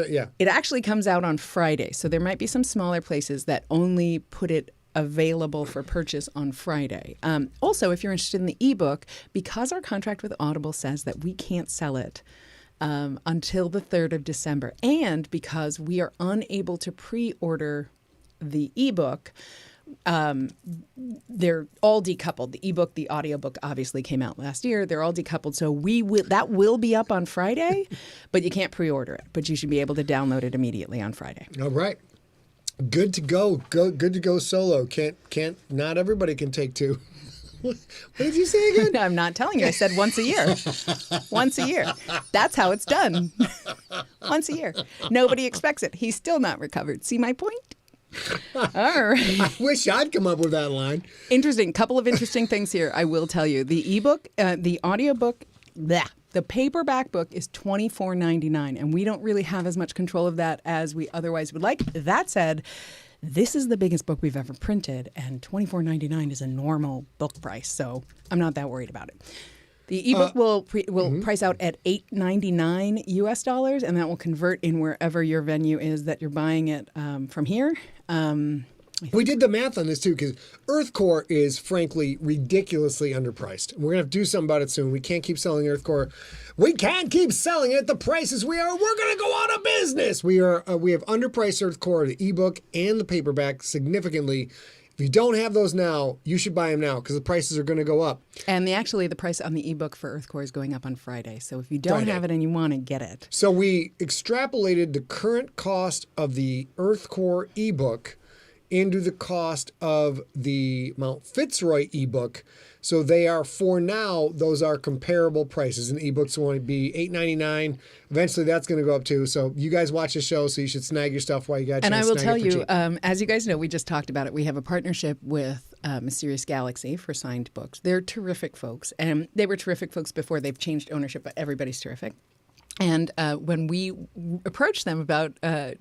Yeah. It actually comes out on Friday, so there might be some smaller places that only put it available for purchase on Friday. Also, if you're interested in the ebook, because our contract with Audible says that we can't sell it until the 3rd of December, and because we are unable to pre-order the ebook, they're all decoupled. The ebook, the audiobook obviously came out last year. They're all decoupled. So that will be up on Friday, but you can't pre-order it. But you should be able to download it immediately on Friday. All right. Good to go. Good to go solo. Not everybody can take two. What did you say again? I'm not telling you. I said once a year. Once a year. That's how it's done. Once a year. Nobody expects it. He's still not recovered. See my point? All right. I wish I'd come up with that line. Interesting. Couple of interesting things here. I will tell you. The ebook, the audiobook, the paperback book is $24.99, and we don't really have as much control of that as we otherwise would like. That said, this is the biggest book we've ever printed, and $24.99 is a normal book price, so I'm not that worried about it. The ebook will price out at $8.99 US, and that will convert in wherever your venue is that you're buying it from here. We did the math on this too, because Earthcore is frankly ridiculously underpriced. We're gonna have to do something about it soon. We can't keep selling Earthcore. We can't keep selling it at the prices we are. We're gonna go out of business. We have underpriced Earthcore, the ebook and the paperback significantly. If you don't have those now, you should buy them now because the prices are going to go up. And the price on the ebook for Earthcore is going up on Friday. So if you don't have it and you want to get it. So we extrapolated the current cost of the Earthcore ebook into the cost of the Mount Fitzroy ebook. So they are, for now, those are comparable prices. And the ebooks will only be $8.99. Eventually, that's going to go up too. So you guys watch the show, so you should snag your stuff while you got a chance. And I will to tell you, as you guys know, we just talked about it. We have a partnership with Mysterious Galaxy for signed books. They're terrific folks. And they were terrific folks before they've changed ownership, but everybody's terrific. And when we approached them about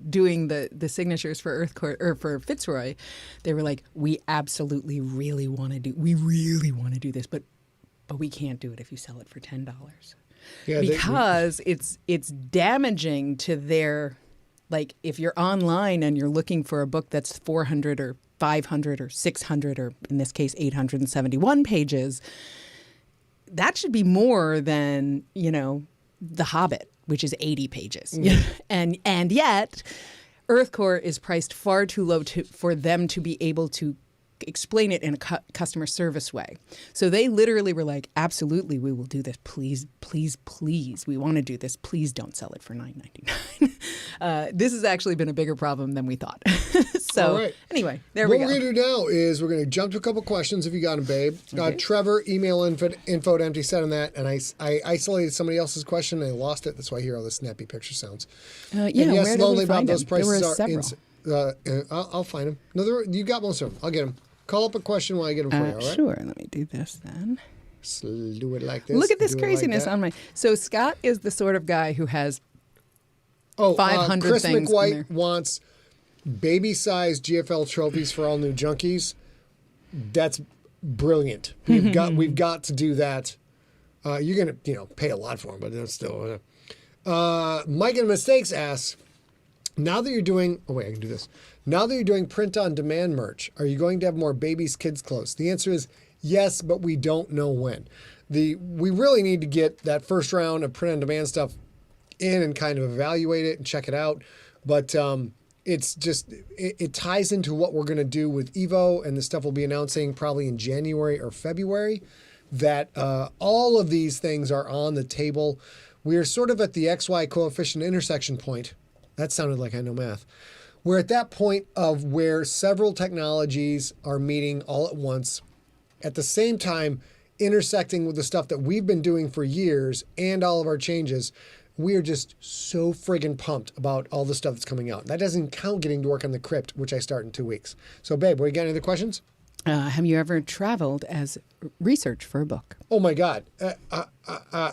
doing the signatures for Earthcore or for Fitzroy, they were like, "We absolutely really want to do this, but we can't do it if you sell it for $10, because it's damaging to their, like, if you're online and you're looking for a book that's 400 or 500 or 600 or in this case 871 pages, that should be more than The Hobbit, which is 80 pages. Mm-hmm. And yet, Earthcore is priced far too low for them to be able to explain it in a customer service way. So they literally were like, absolutely, we will do this. Please, please, please. We want to do this. Please don't sell it for $9.99. This has actually been a bigger problem than we thought. So anyway, there we go. What we're going to do now is we're going to jump to a couple questions if you got them, babe. Okay. Trevor, email info at empty said on that, and I isolated somebody else's question and I lost it. That's why I hear all the snappy picture sounds. Yes, where did we find those them? prices There were several. I'll find them. You got most of them. I'll get them. Call up a question while I get them for you, all right? Sure. Let me do this then. Do it like this. Look at this craziness on my... So Scott is the sort of guy who has 500 Chris things McWhite wants baby-sized GFL trophies for all new Junkies. That's brilliant. We've got to do that. You're going to pay a lot for them, but that's still... Mike and Mistakes asks, now that you're doing... Oh, wait, I can do this. Now that you're doing print-on-demand merch, are you going to have more babies' kids' clothes? The answer is yes, but we don't know when. We really need to get that first round of print-on-demand stuff in and kind of evaluate it and check it out. But it's just, it ties into what we're going to do with Evo, and the stuff we'll be announcing probably in January or February, that all of these things are on the table. We are sort of at the XY coefficient intersection point. That sounded like I know math. We're at that point of where several technologies are meeting all at once, at the same time intersecting with the stuff that we've been doing for years and all of our changes. We are just so friggin' pumped about all the stuff that's coming out. That doesn't count getting to work on the crypt, which I start in 2 weeks. So, babe, you got any other questions? Have you ever traveled as research for a book? Oh, my God.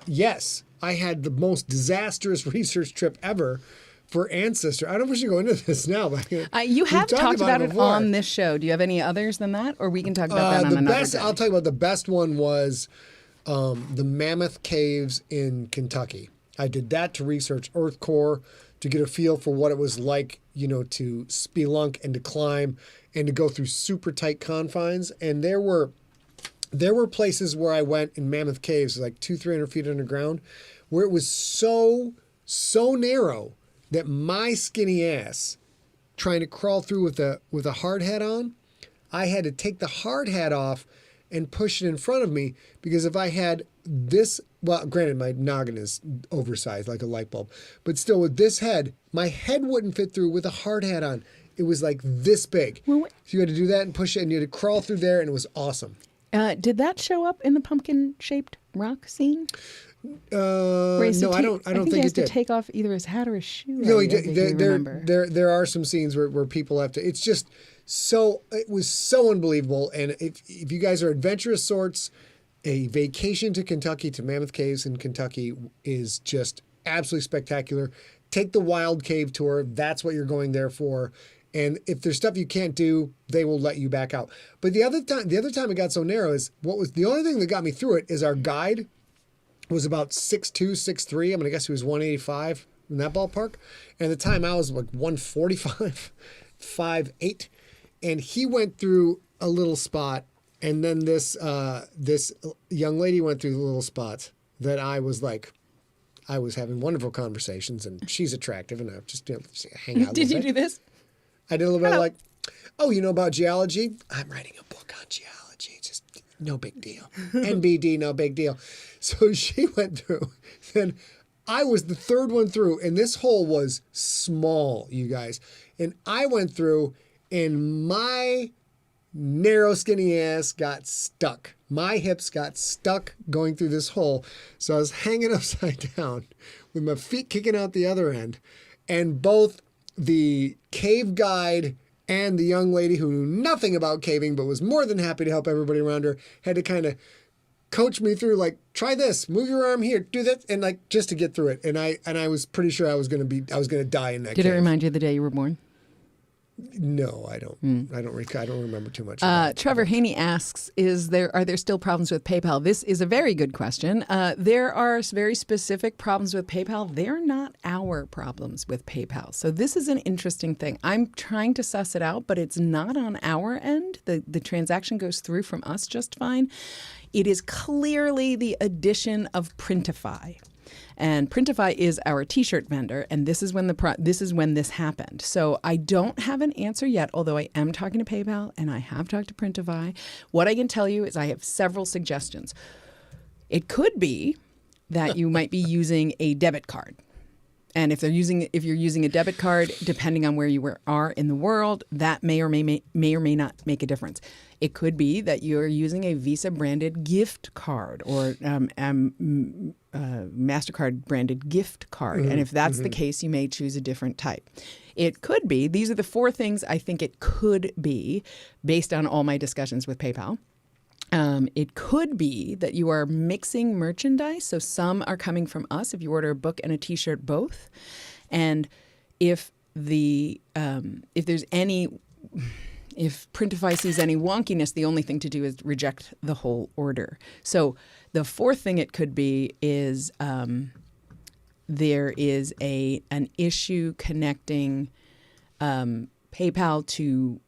Yes. I had the most disastrous research trip ever for Ancestor. I don't know if we should go into this now. But you have talked about it on this show. Do you have any others than that? Or we can talk about that on another day. I'll tell you about the best one was the Mammoth Caves in Kentucky. I did that to research Earthcore, to get a feel for what it was like, to spelunk and to climb and to go through super tight confines. And there were places where I went in Mammoth Caves, like 200-300 feet underground, where it was so narrow that my skinny ass, trying to crawl through with a hard hat on, I had to take the hard hat off and push it in front of me, because if I had this, well, granted my noggin is oversized like a light bulb, but still with this head, my head wouldn't fit through with a hard hat on. It was like this big. So you had to do that and push it, and you had to crawl through there, and it was awesome. Did that show up in the pumpkin-shaped rock scene? No, I don't think he has it did. To take off either his hat or his shoe. No, he did. There are some scenes where people have to. It's just it was so unbelievable. And if you guys are adventurous sorts, a vacation to Kentucky, to Mammoth Caves in Kentucky, is just absolutely spectacular. Take the Wild Cave tour. That's what you're going there for. And if there's stuff you can't do, they will let you back out. But the other time it got so narrow is the only thing that got me through it is our guide was about 6'2", 6'3". I'm going to guess he was 185 in that ballpark. And at the time I was like 145, 5'8". And he went through a little spot. And then this young lady went through the little spot that I was having wonderful conversations, and she's attractive, and I just hang out. Did you do this? I did a little bit like, oh, you know about geology? I'm writing a book on geology. Just no big deal. NBD, no big deal. So she went through. Then I was the third one through, and this hole was small, you guys. And I went through, and my narrow, skinny ass got stuck. My hips got stuck going through this hole. So I was hanging upside down with my feet kicking out the other end. And both the cave guide and the young lady who knew nothing about caving but was more than happy to help everybody around her had to kind of coach me through, like, try this, move your arm here, do that, and like just to get through it. And I was pretty sure I was going to die in that cave. Did it remind you of the day you were born? No, I don't. I don't remember too much. Trevor Haney asks, are there still problems with PayPal? This is a very good question. There are very specific problems with PayPal. They're not our problems with PayPal. So this is an interesting thing. I'm trying to suss it out, but it's not on our end. The transaction goes through from us just fine. It is clearly the addition of Printify. And Printify is our T-shirt vendor, and this is when this happened. So I don't have an answer yet, although I am talking to PayPal and I have talked to Printify. What I can tell you is I have several suggestions. It could be that you might be using a debit card. And if you're using a debit card, depending on where you are in the world, that may or may not make a difference. It could be that you're using a Visa branded gift card or MasterCard branded gift card. And if that's the case, you may choose a different type. It could be, these are the four things I think it could be based on all my discussions with PayPal. It could be that you are mixing merchandise. So some are coming from us if you order a book and a T-shirt both. And if Printify sees any wonkiness, the only thing to do is reject the whole order. So the fourth thing it could be is there is an issue connecting PayPal to,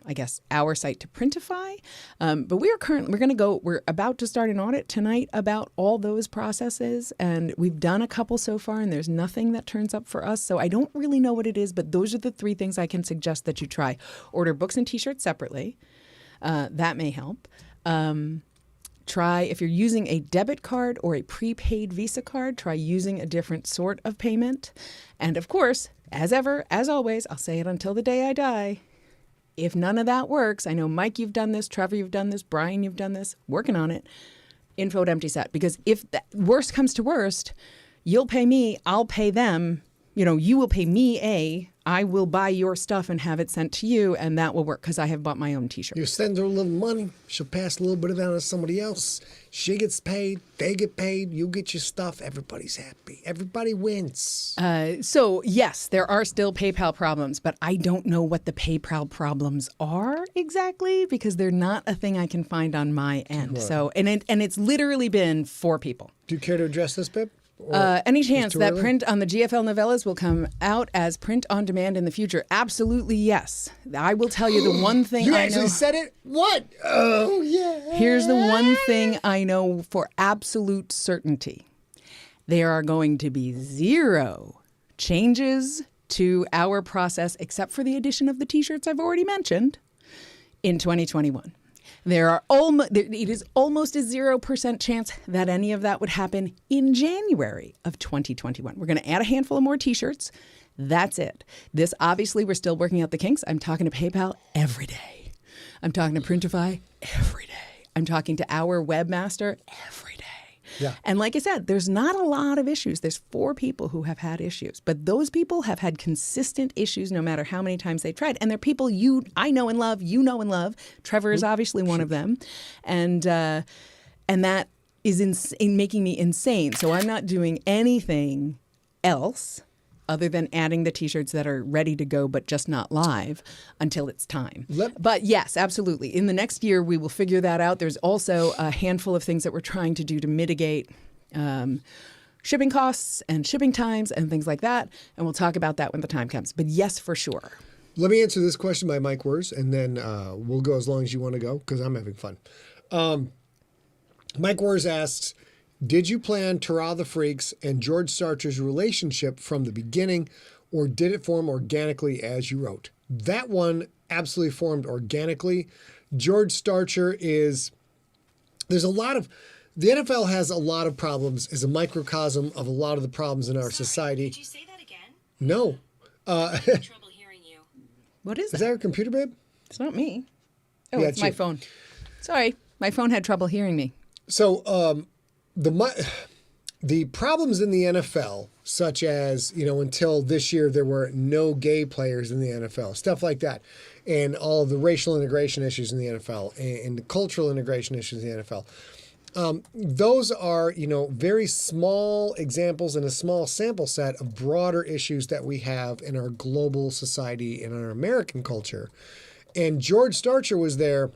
I guess our site to Printify. But we're about to start an audit tonight about all those processes. And we've done a couple so far, and there's nothing that turns up for us. So I don't really know what it is, but those are the three things I can suggest that you try. Order books and T-shirts separately. That may help. Try, if you're using a debit card or a prepaid Visa card, try using a different sort of payment. And of course, as ever, as always, I'll say it until the day I die, if none of that works, I know, Mike, you've done this, Trevor, you've done this, Brian, you've done this, working on it, info at empty set. Because if the worst comes to worst, you'll pay me, I'll pay them. You will pay me I will buy your stuff and have it sent to you, and that will work because I have bought my own T-shirt. You send her a little money, she'll pass a little bit of that on to somebody else. She gets paid, they get paid, you get your stuff, everybody's happy. Everybody wins. So, yes, there are still PayPal problems, but I don't know what the PayPal problems are exactly because they're not a thing I can find on my end. Right. So, and it's literally been 4 people. Do you care to address this, Pip? Any chance that print on the GFL novellas will come out as print on demand in the future? Absolutely, yes. I will tell you the one thing you I know. You actually said it? What? Oh, yeah. Here's the one thing I know for absolute certainty. There are going to be 0 changes to our process, except for the addition of the T-shirts I've already mentioned, in 2021. It is almost a 0% chance that any of that would happen in January of 2021. We're going to add a handful of more T-shirts. That's it. This, obviously, we're still working out the kinks. I'm talking to PayPal every day. I'm talking to Printify every day. I'm talking to our webmaster every day. Yeah. And like I said, there's not a lot of issues. There's 4 people who have had issues. But those people have had consistent issues no matter how many times they've tried. And they're people I know and love, you know and love. Trevor is obviously one of them. And that is making me insane. So I'm not doing anything else other than adding the T-shirts that are ready to go but just not live until it's time. But yes, absolutely. In the next year, we will figure that out. There's also a handful of things that we're trying to do to mitigate shipping costs and shipping times and things like that. And we'll talk about that when the time comes. But yes, for sure. Let me answer this question by Mike Wers, and then we'll go as long as you want to go because I'm having fun. Mike Wers asks, did you plan Tara the Freaks and George Starcher's relationship from the beginning, or did it form organically as you wrote? That one absolutely formed organically. George Starcher there's a lot of, the NFL has a lot of problems, is a microcosm of a lot of the problems in our society. Did you say that again? No. Trouble hearing you. What is that? Is that your computer, babe? It's not me. Oh, Yeah, it's it's my you. phone. Sorry. My phone had trouble hearing me. So the problems in the NFL, such as, until this year there were no gay players in the NFL, stuff like that, and all of the racial integration issues in the NFL and the cultural integration issues in the NFL. Those are, very small examples in a small sample set of broader issues that we have in our global society and in our American culture. And George Starcher was there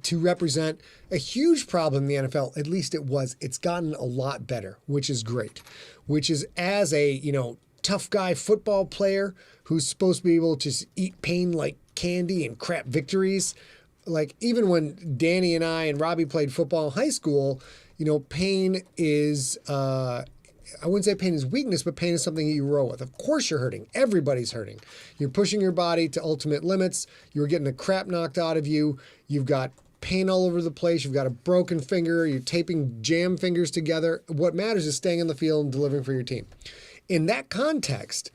to represent a huge problem in the NFL. At least it was. It's gotten a lot better, which is great. Which is, as a, tough guy football player who's supposed to be able to eat pain like candy and crap victories. Like, even when Danny and I and Robbie played football in high school, pain is, I wouldn't say pain is weakness, but pain is something that you roll with. Of course you're hurting. Everybody's hurting. You're pushing your body to ultimate limits. You're getting the crap knocked out of you. You've got pain all over the place. You've got a broken finger. You're taping jam fingers together. What matters is staying on the field and delivering for your team. In that context,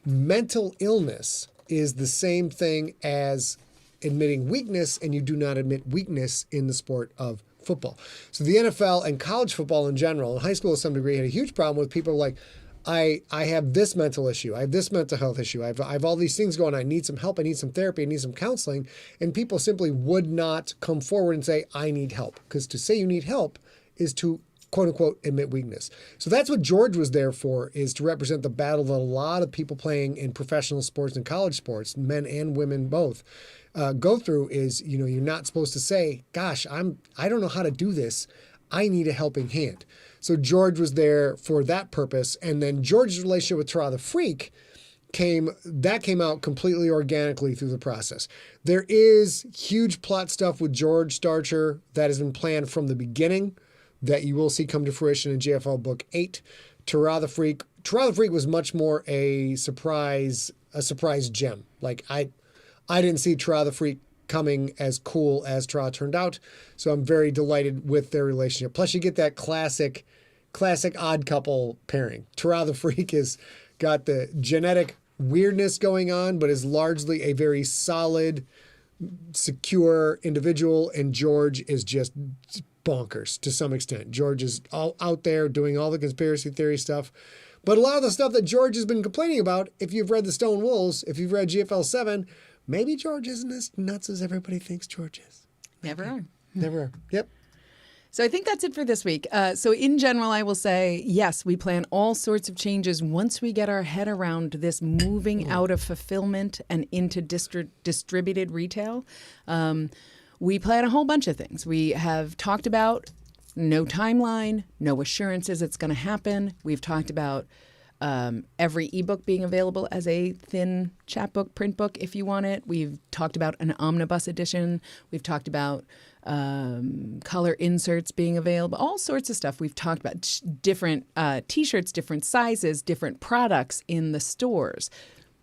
mental illness is the same thing as admitting weakness, and you do not admit weakness in the sport of football. So the NFL and college football in general, and high school to some degree, had a huge problem with people like, I have this mental issue. I have this mental health issue. I have all these things going on. I need some help. I need some therapy. I need some counseling. And people simply would not come forward and say, I need help. Because to say you need help is to, quote unquote, admit weakness. So that's what George was there for, is to represent the battle that a lot of people playing in professional sports and college sports, men and women both, go through. Is, you're not supposed to say, gosh, I don't know how to do this. I need a helping hand. So George was there for that purpose. And then George's relationship with Tara the Freak came out completely organically through the process. There is huge plot stuff with George Starcher that has been planned from the beginning that you will see come to fruition in JFL Book 8. Tara the Freak was much more a surprise gem. Like, I didn't see Tara the Freak coming as cool as Tara turned out. So I'm very delighted with their relationship. Plus you get that classic odd couple pairing. Tara the Freak has got the genetic weirdness going on, but is largely a very solid, secure individual. And George is just bonkers to some extent. George is all out there doing all the conspiracy theory stuff. But a lot of the stuff that George has been complaining about, if you've read The Stone Wolves, if you've read GFL 7, maybe George isn't as nuts as everybody thinks George is. Never are. Never are. Yep. So I think that's it for this week. So in general, I will say, yes, we plan all sorts of changes once we get our head around this moving out of fulfillment and into distributed retail. We plan a whole bunch of things. We have talked about no timeline, no assurances it's going to happen. We've talked about every ebook being available as a thin chapbook, print book if you want it. We've talked about an omnibus edition. We've talked about color inserts being available, all sorts of stuff. We've talked about different T-shirts, different sizes, different products in the stores.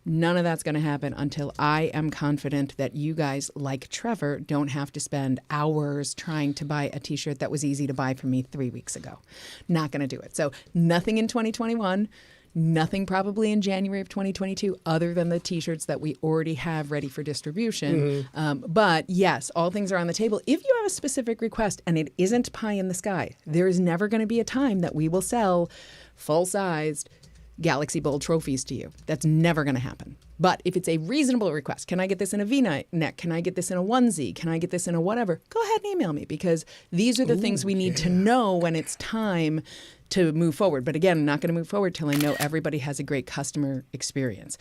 None of that's going to happen until I am confident that you guys, like Trevor, don't have to spend hours trying to buy a T-shirt that was easy to buy for me 3 weeks ago. Not going to do it. So nothing in 2021. Nothing probably in January of 2022 other than the T-shirts that we already have ready for distribution. Mm-hmm. But yes, all things are on the table. If you have a specific request and it isn't pie in the sky, there is never going to be a time that we will sell full-sized Galaxy Bowl trophies to you. That's never going to happen. But if it's a reasonable request, can I get this in a V-neck? Can I get this in a onesie? Can I get this in a whatever? Go ahead and email me, because these are the things we need to know when it's time to move forward. But again, I'm not going to move forward till I know everybody has a great customer experience.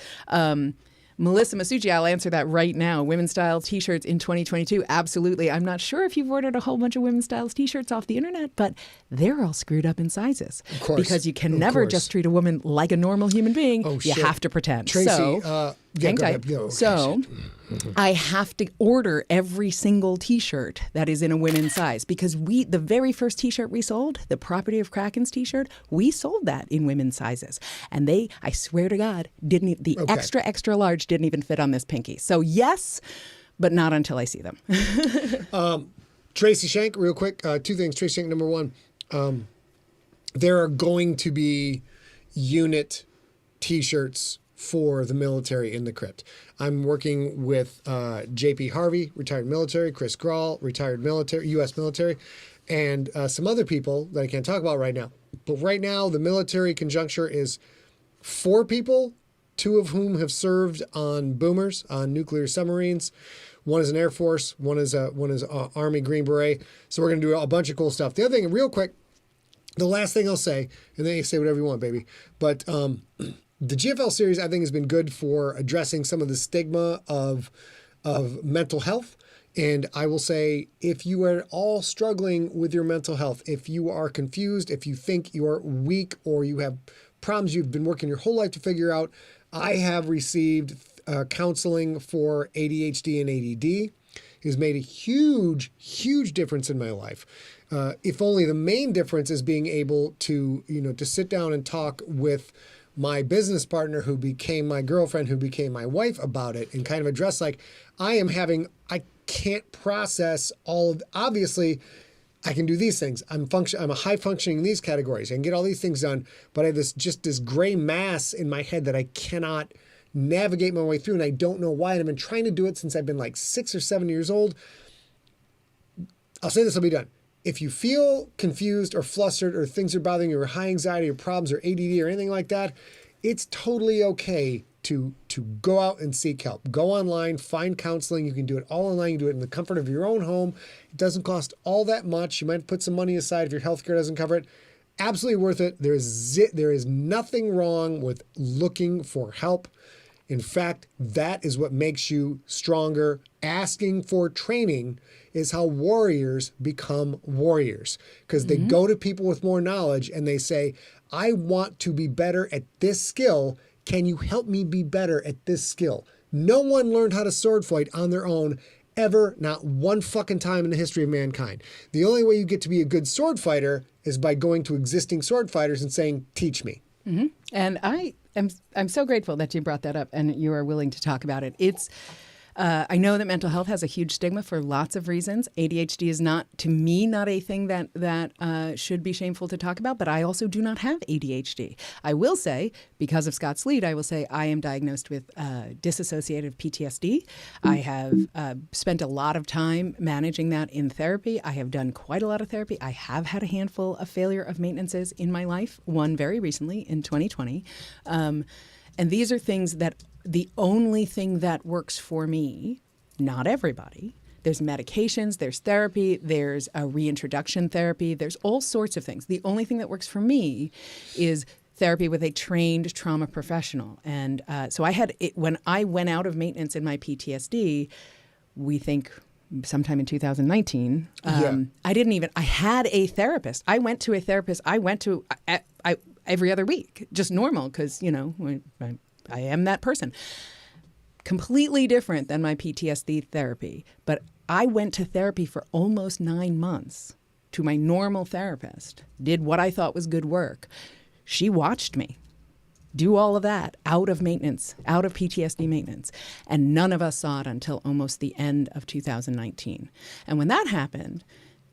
Melissa Masucci, I'll answer that right now. Women's style t-shirts in 2022. Absolutely. I'm not sure if you've ordered a whole bunch of women's style t-shirts off the internet, but they're all screwed up in sizes. Of course. Because you can never just treat a woman like a normal human being. Oh, you shit. have to pretend. Tracy, So, hang tight. I have to order every single t-shirt that is in a women's size because the very first t-shirt we sold, the Property of Kraken's t-shirt, we sold that in women's sizes. And I swear to God, extra large didn't even fit on this pinky. So yes, but not until I see them. Tracy Shank, real quick, two things. Tracy Shank, number one, there are going to be unit t-shirts for the military in the crypt. I'm working with JP Harvey, retired military, Chris Grawl, retired military, U.S. military, and some other people that I can't talk about right now. But right now, the military conjuncture is 4 people, 2 of whom have served on boomers, on nuclear submarines. One is an Air Force, one is Army Green Beret. So we're going to do a bunch of cool stuff. The other thing, real quick, the last thing I'll say, and then you say whatever you want, baby, but the GFL series, I think, has been good for addressing some of the stigma of mental health. And I will say, if you are all struggling with your mental health, if you are confused, if you think you're weak or you have problems you've been working your whole life to figure out, I have received counseling for ADHD and ADD. It has made a huge, huge difference in my life. If only the main difference is being able to sit down and talk with my business partner who became my girlfriend, who became my wife about it and kind of address I can't process obviously I can do these things. I'm a high functioning in these categories. I can get all these things done, but I have this gray mass in my head that I cannot navigate my way through. And I don't know why. And I've been trying to do it since I've been like 6 or 7 years old. I'll say this will be done. If you feel confused or flustered or things are bothering you or high anxiety or problems or ADD or anything like that, it's totally okay to go out and seek help. Go online, find counseling. You can do it all online. You can do it in the comfort of your own home. It doesn't cost all that much. You might put some money aside if your healthcare doesn't cover it. Absolutely worth it. There is nothing wrong with looking for help. In fact, that is what makes you stronger. Asking for training is how warriors become warriors, because they go to people with more knowledge and they say, I want to be better at this skill. Can you help me be better at this skill? No one learned how to sword fight on their own ever, not one fucking time in the history of mankind. The only way you get to be a good sword fighter is by going to existing sword fighters and saying, teach me. Mm-hmm. And I'm so grateful that you brought that up and you are willing to talk about it. I know that mental health has a huge stigma for lots of reasons. ADHD is not a thing that should be shameful to talk about, but I also do not have ADHD. I will say, because of Scott's lead, I am diagnosed with dissociative PTSD. I have spent a lot of time managing that in therapy. I have done quite a lot of therapy. I have had a handful of failure of maintenances in my life, one very recently in 2020. And these are things that the only thing that works for me, not everybody. There's medications, there's therapy, there's a reintroduction therapy, there's all sorts of things. The only thing that works for me is therapy with a trained trauma professional. And so when I went out of maintenance in my PTSD, we think sometime in 2019, I had a therapist. I went to a therapist. I went to every other week, just normal, because, I am that person. Completely different than my PTSD therapy. But I went to therapy for almost 9 months to my normal therapist, did what I thought was good work. She watched me do all of that out of maintenance, out of PTSD maintenance. And none of us saw it until almost the end of 2019. And when that happened,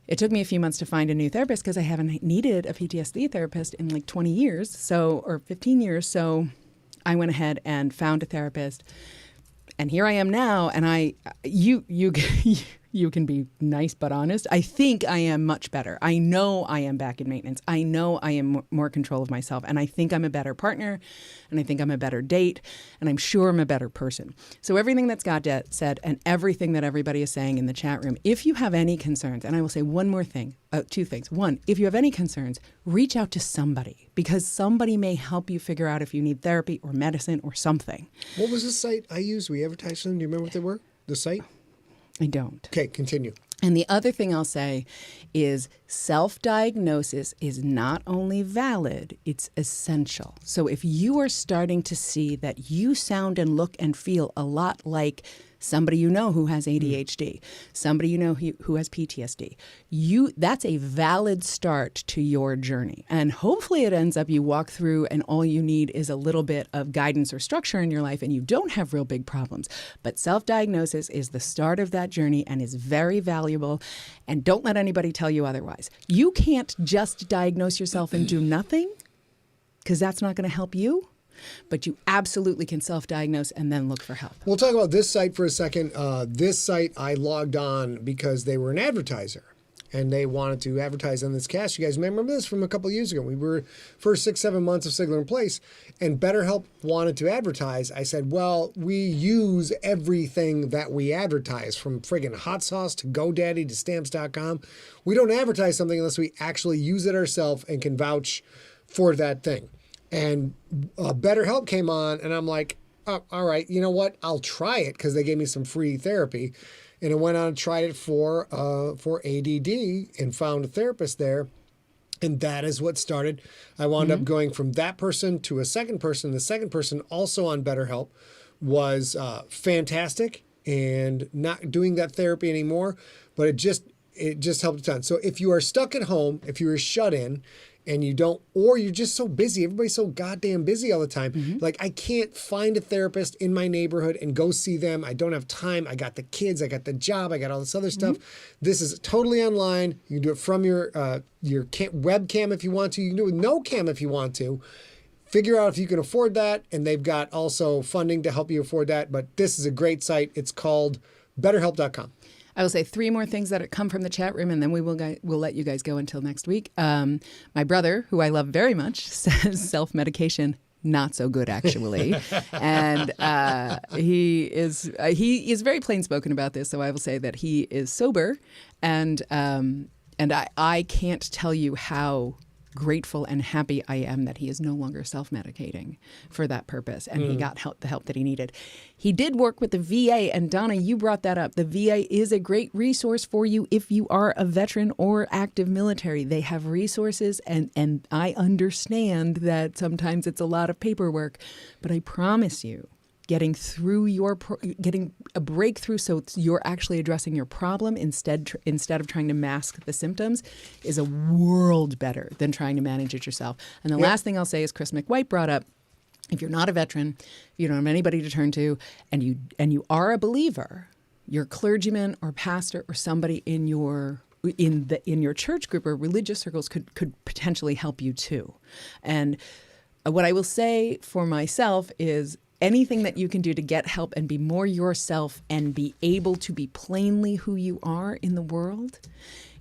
it took me a few months to find a new therapist because I haven't needed a PTSD therapist in like 20 years, or 15 years. So I went ahead and found a therapist, and here I am now. And you You can be nice but honest. I think I am much better. I know I am back in maintenance. I know I am more control of myself. And I think I'm a better partner. And I think I'm a better date. And I'm sure I'm a better person. So everything that Scott said and everything that everybody is saying in the chat room, if you have any concerns, and I will say one more thing, two things. One, if you have any concerns, reach out to somebody because somebody may help you figure out if you need therapy or medicine or something. What was the site I used? We advertised them. Do you remember what they were? The site? I don't. Okay, continue. And the other thing I'll say is self-diagnosis is not only valid, it's essential. So if you are starting to see that you sound and look and feel a lot like somebody you know who has ADHD, somebody you know who has PTSD, that's a valid start to your journey. And hopefully it ends up you walk through and all you need is a little bit of guidance or structure in your life and you don't have real big problems. But self-diagnosis is the start of that journey and is very valuable. And don't let anybody tell you otherwise. You can't just diagnose yourself and do nothing because that's not going to help you. But you absolutely can self-diagnose and then look for help. We'll talk about this site for a second. This site I logged on because they were an advertiser and they wanted to advertise on this cast. You guys remember this from a couple of years ago. We were first 6-7 months of SIGLERinPLACE and BetterHelp wanted to advertise. I said, well, we use everything that we advertise from friggin' hot sauce to GoDaddy to stamps.com. We don't advertise something unless we actually use it ourselves and can vouch for that thing. And BetterHelp came on, and I'm like, oh, all right, you know what? I'll try it because they gave me some free therapy. And I went on and tried it for ADD and found a therapist there. And that is what started. I wound up going from that person to a second person. The second person, also on BetterHelp, was fantastic and not doing that therapy anymore. But it just helped a ton. So if you are stuck at home, if you are shut in, and you don't, or you're just so busy. Everybody's so goddamn busy all the time. Like, I can't find a therapist in my neighborhood and go see them. I don't have time. I got the kids. I got the job. I got all this other stuff. This is totally online. You can do it from your webcam if you want to. You can do it with no cam if you want to. Figure out if you can afford that. And they've got also funding to help you afford that. But this is a great site. It's called BetterHelp.com. I will say 3 more things that come from the chat room, and then we'll let you guys go until next week. My brother, who I love very much, says self-medication, not so good, actually. And he is very plain-spoken about this, so I will say that he is sober, and I can't tell you how grateful and happy I am that he is no longer self-medicating for that purpose, and he got the help that he needed. He did work with the VA, and Donna, you brought that up. The VA is a great resource for you if you are a veteran or active military. They have resources, and I understand that sometimes it's a lot of paperwork, but I promise you, getting a breakthrough so you're actually addressing your problem instead of trying to mask the symptoms is a world better than trying to manage it yourself. And the last thing I'll say is Chris McWhite brought up, if you're not a veteran, you don't have anybody to turn to, and you are a believer, your clergyman or pastor or somebody in your church group or religious circles could potentially help you too. And what I will say for myself is anything that you can do to get help and be more yourself and be able to be plainly who you are in the world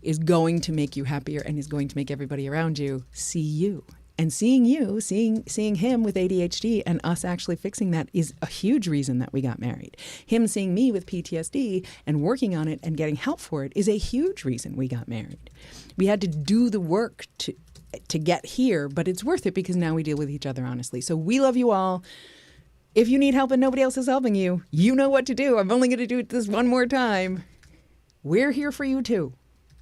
is going to make you happier and is going to make everybody around you see you. And seeing him with ADHD and us actually fixing that is a huge reason that we got married. Him seeing me with PTSD and working on it and getting help for it is a huge reason we got married. We had to do the work to get here, but it's worth it because now we deal with each other honestly. So we love you all. If you need help and nobody else is helping you, you know what to do. I'm only going to do this one more time. We're here for you too.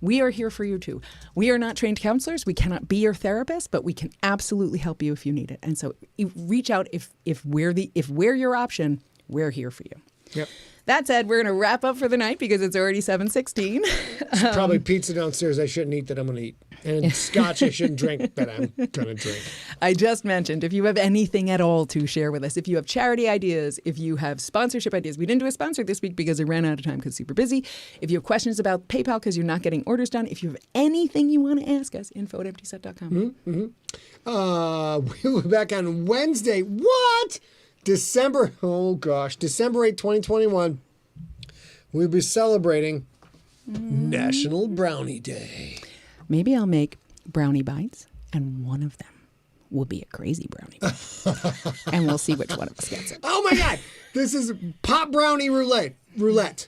We are here for you too. We are not trained counselors. We cannot be your therapist, but we can absolutely help you if you need it. And so reach out if we're your option, we're here for you. Yep. That said, we're going to wrap up for the night because it's already 7:16. Probably pizza downstairs I shouldn't eat that I'm going to eat. And scotch I shouldn't drink that I'm going to drink. I just mentioned, if you have anything at all to share with us, if you have charity ideas, if you have sponsorship ideas, we didn't do a sponsor this week because it ran out of time because super busy. If you have questions about PayPal because you're not getting orders done, if you have anything you want to ask us, info@emptyset.com. We'll be back on Wednesday. What? December 8th, 2021. We'll be celebrating National Brownie Day. Maybe I'll make brownie bites, and one of them will be a crazy brownie bite. And we'll see which one of us gets it. Oh, my God. This is pop brownie roulette.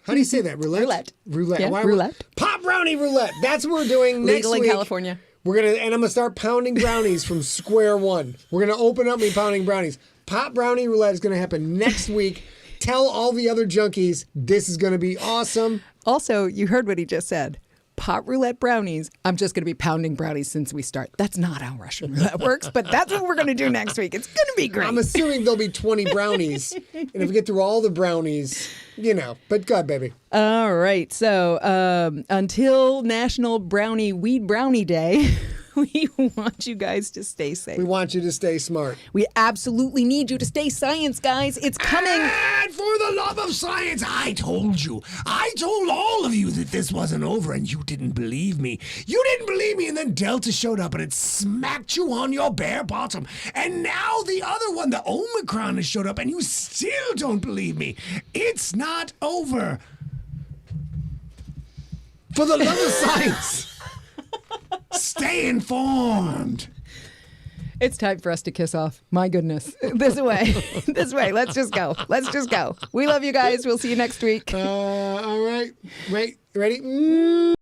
How do you say that? Roulette? Roulette. Yeah, roulette. Pop brownie roulette. That's what we're doing next Legal week. in California. I'm gonna start pounding brownies from square one. We're gonna open up me pounding brownies. Pop brownie roulette is gonna happen next week. Tell all the other junkies this is gonna be awesome. Also, you heard what he just said. Pot roulette brownies. I'm just going to be pounding brownies since we start. That's not how Russian roulette works, but that's what we're going to do next week. It's going to be great. I'm assuming there'll be 20 brownies. And if we get through all the brownies, but go ahead, baby. All right. So until National Weed Brownie Day, we want you guys to stay safe. We want you to stay smart. We absolutely need you to stay science, guys. It's coming. And for the love of science, I told you. I told all of you that this wasn't over, and you didn't believe me. You didn't believe me, and then Delta showed up, and it smacked you on your bare bottom. And now the other one, the Omicron, has showed up, and you still don't believe me. It's not over. For the love of science. Stay informed. It's time for us to kiss off. My goodness. This way. This way. Let's just go. We love you guys. We'll see you next week. All right. Wait. Ready?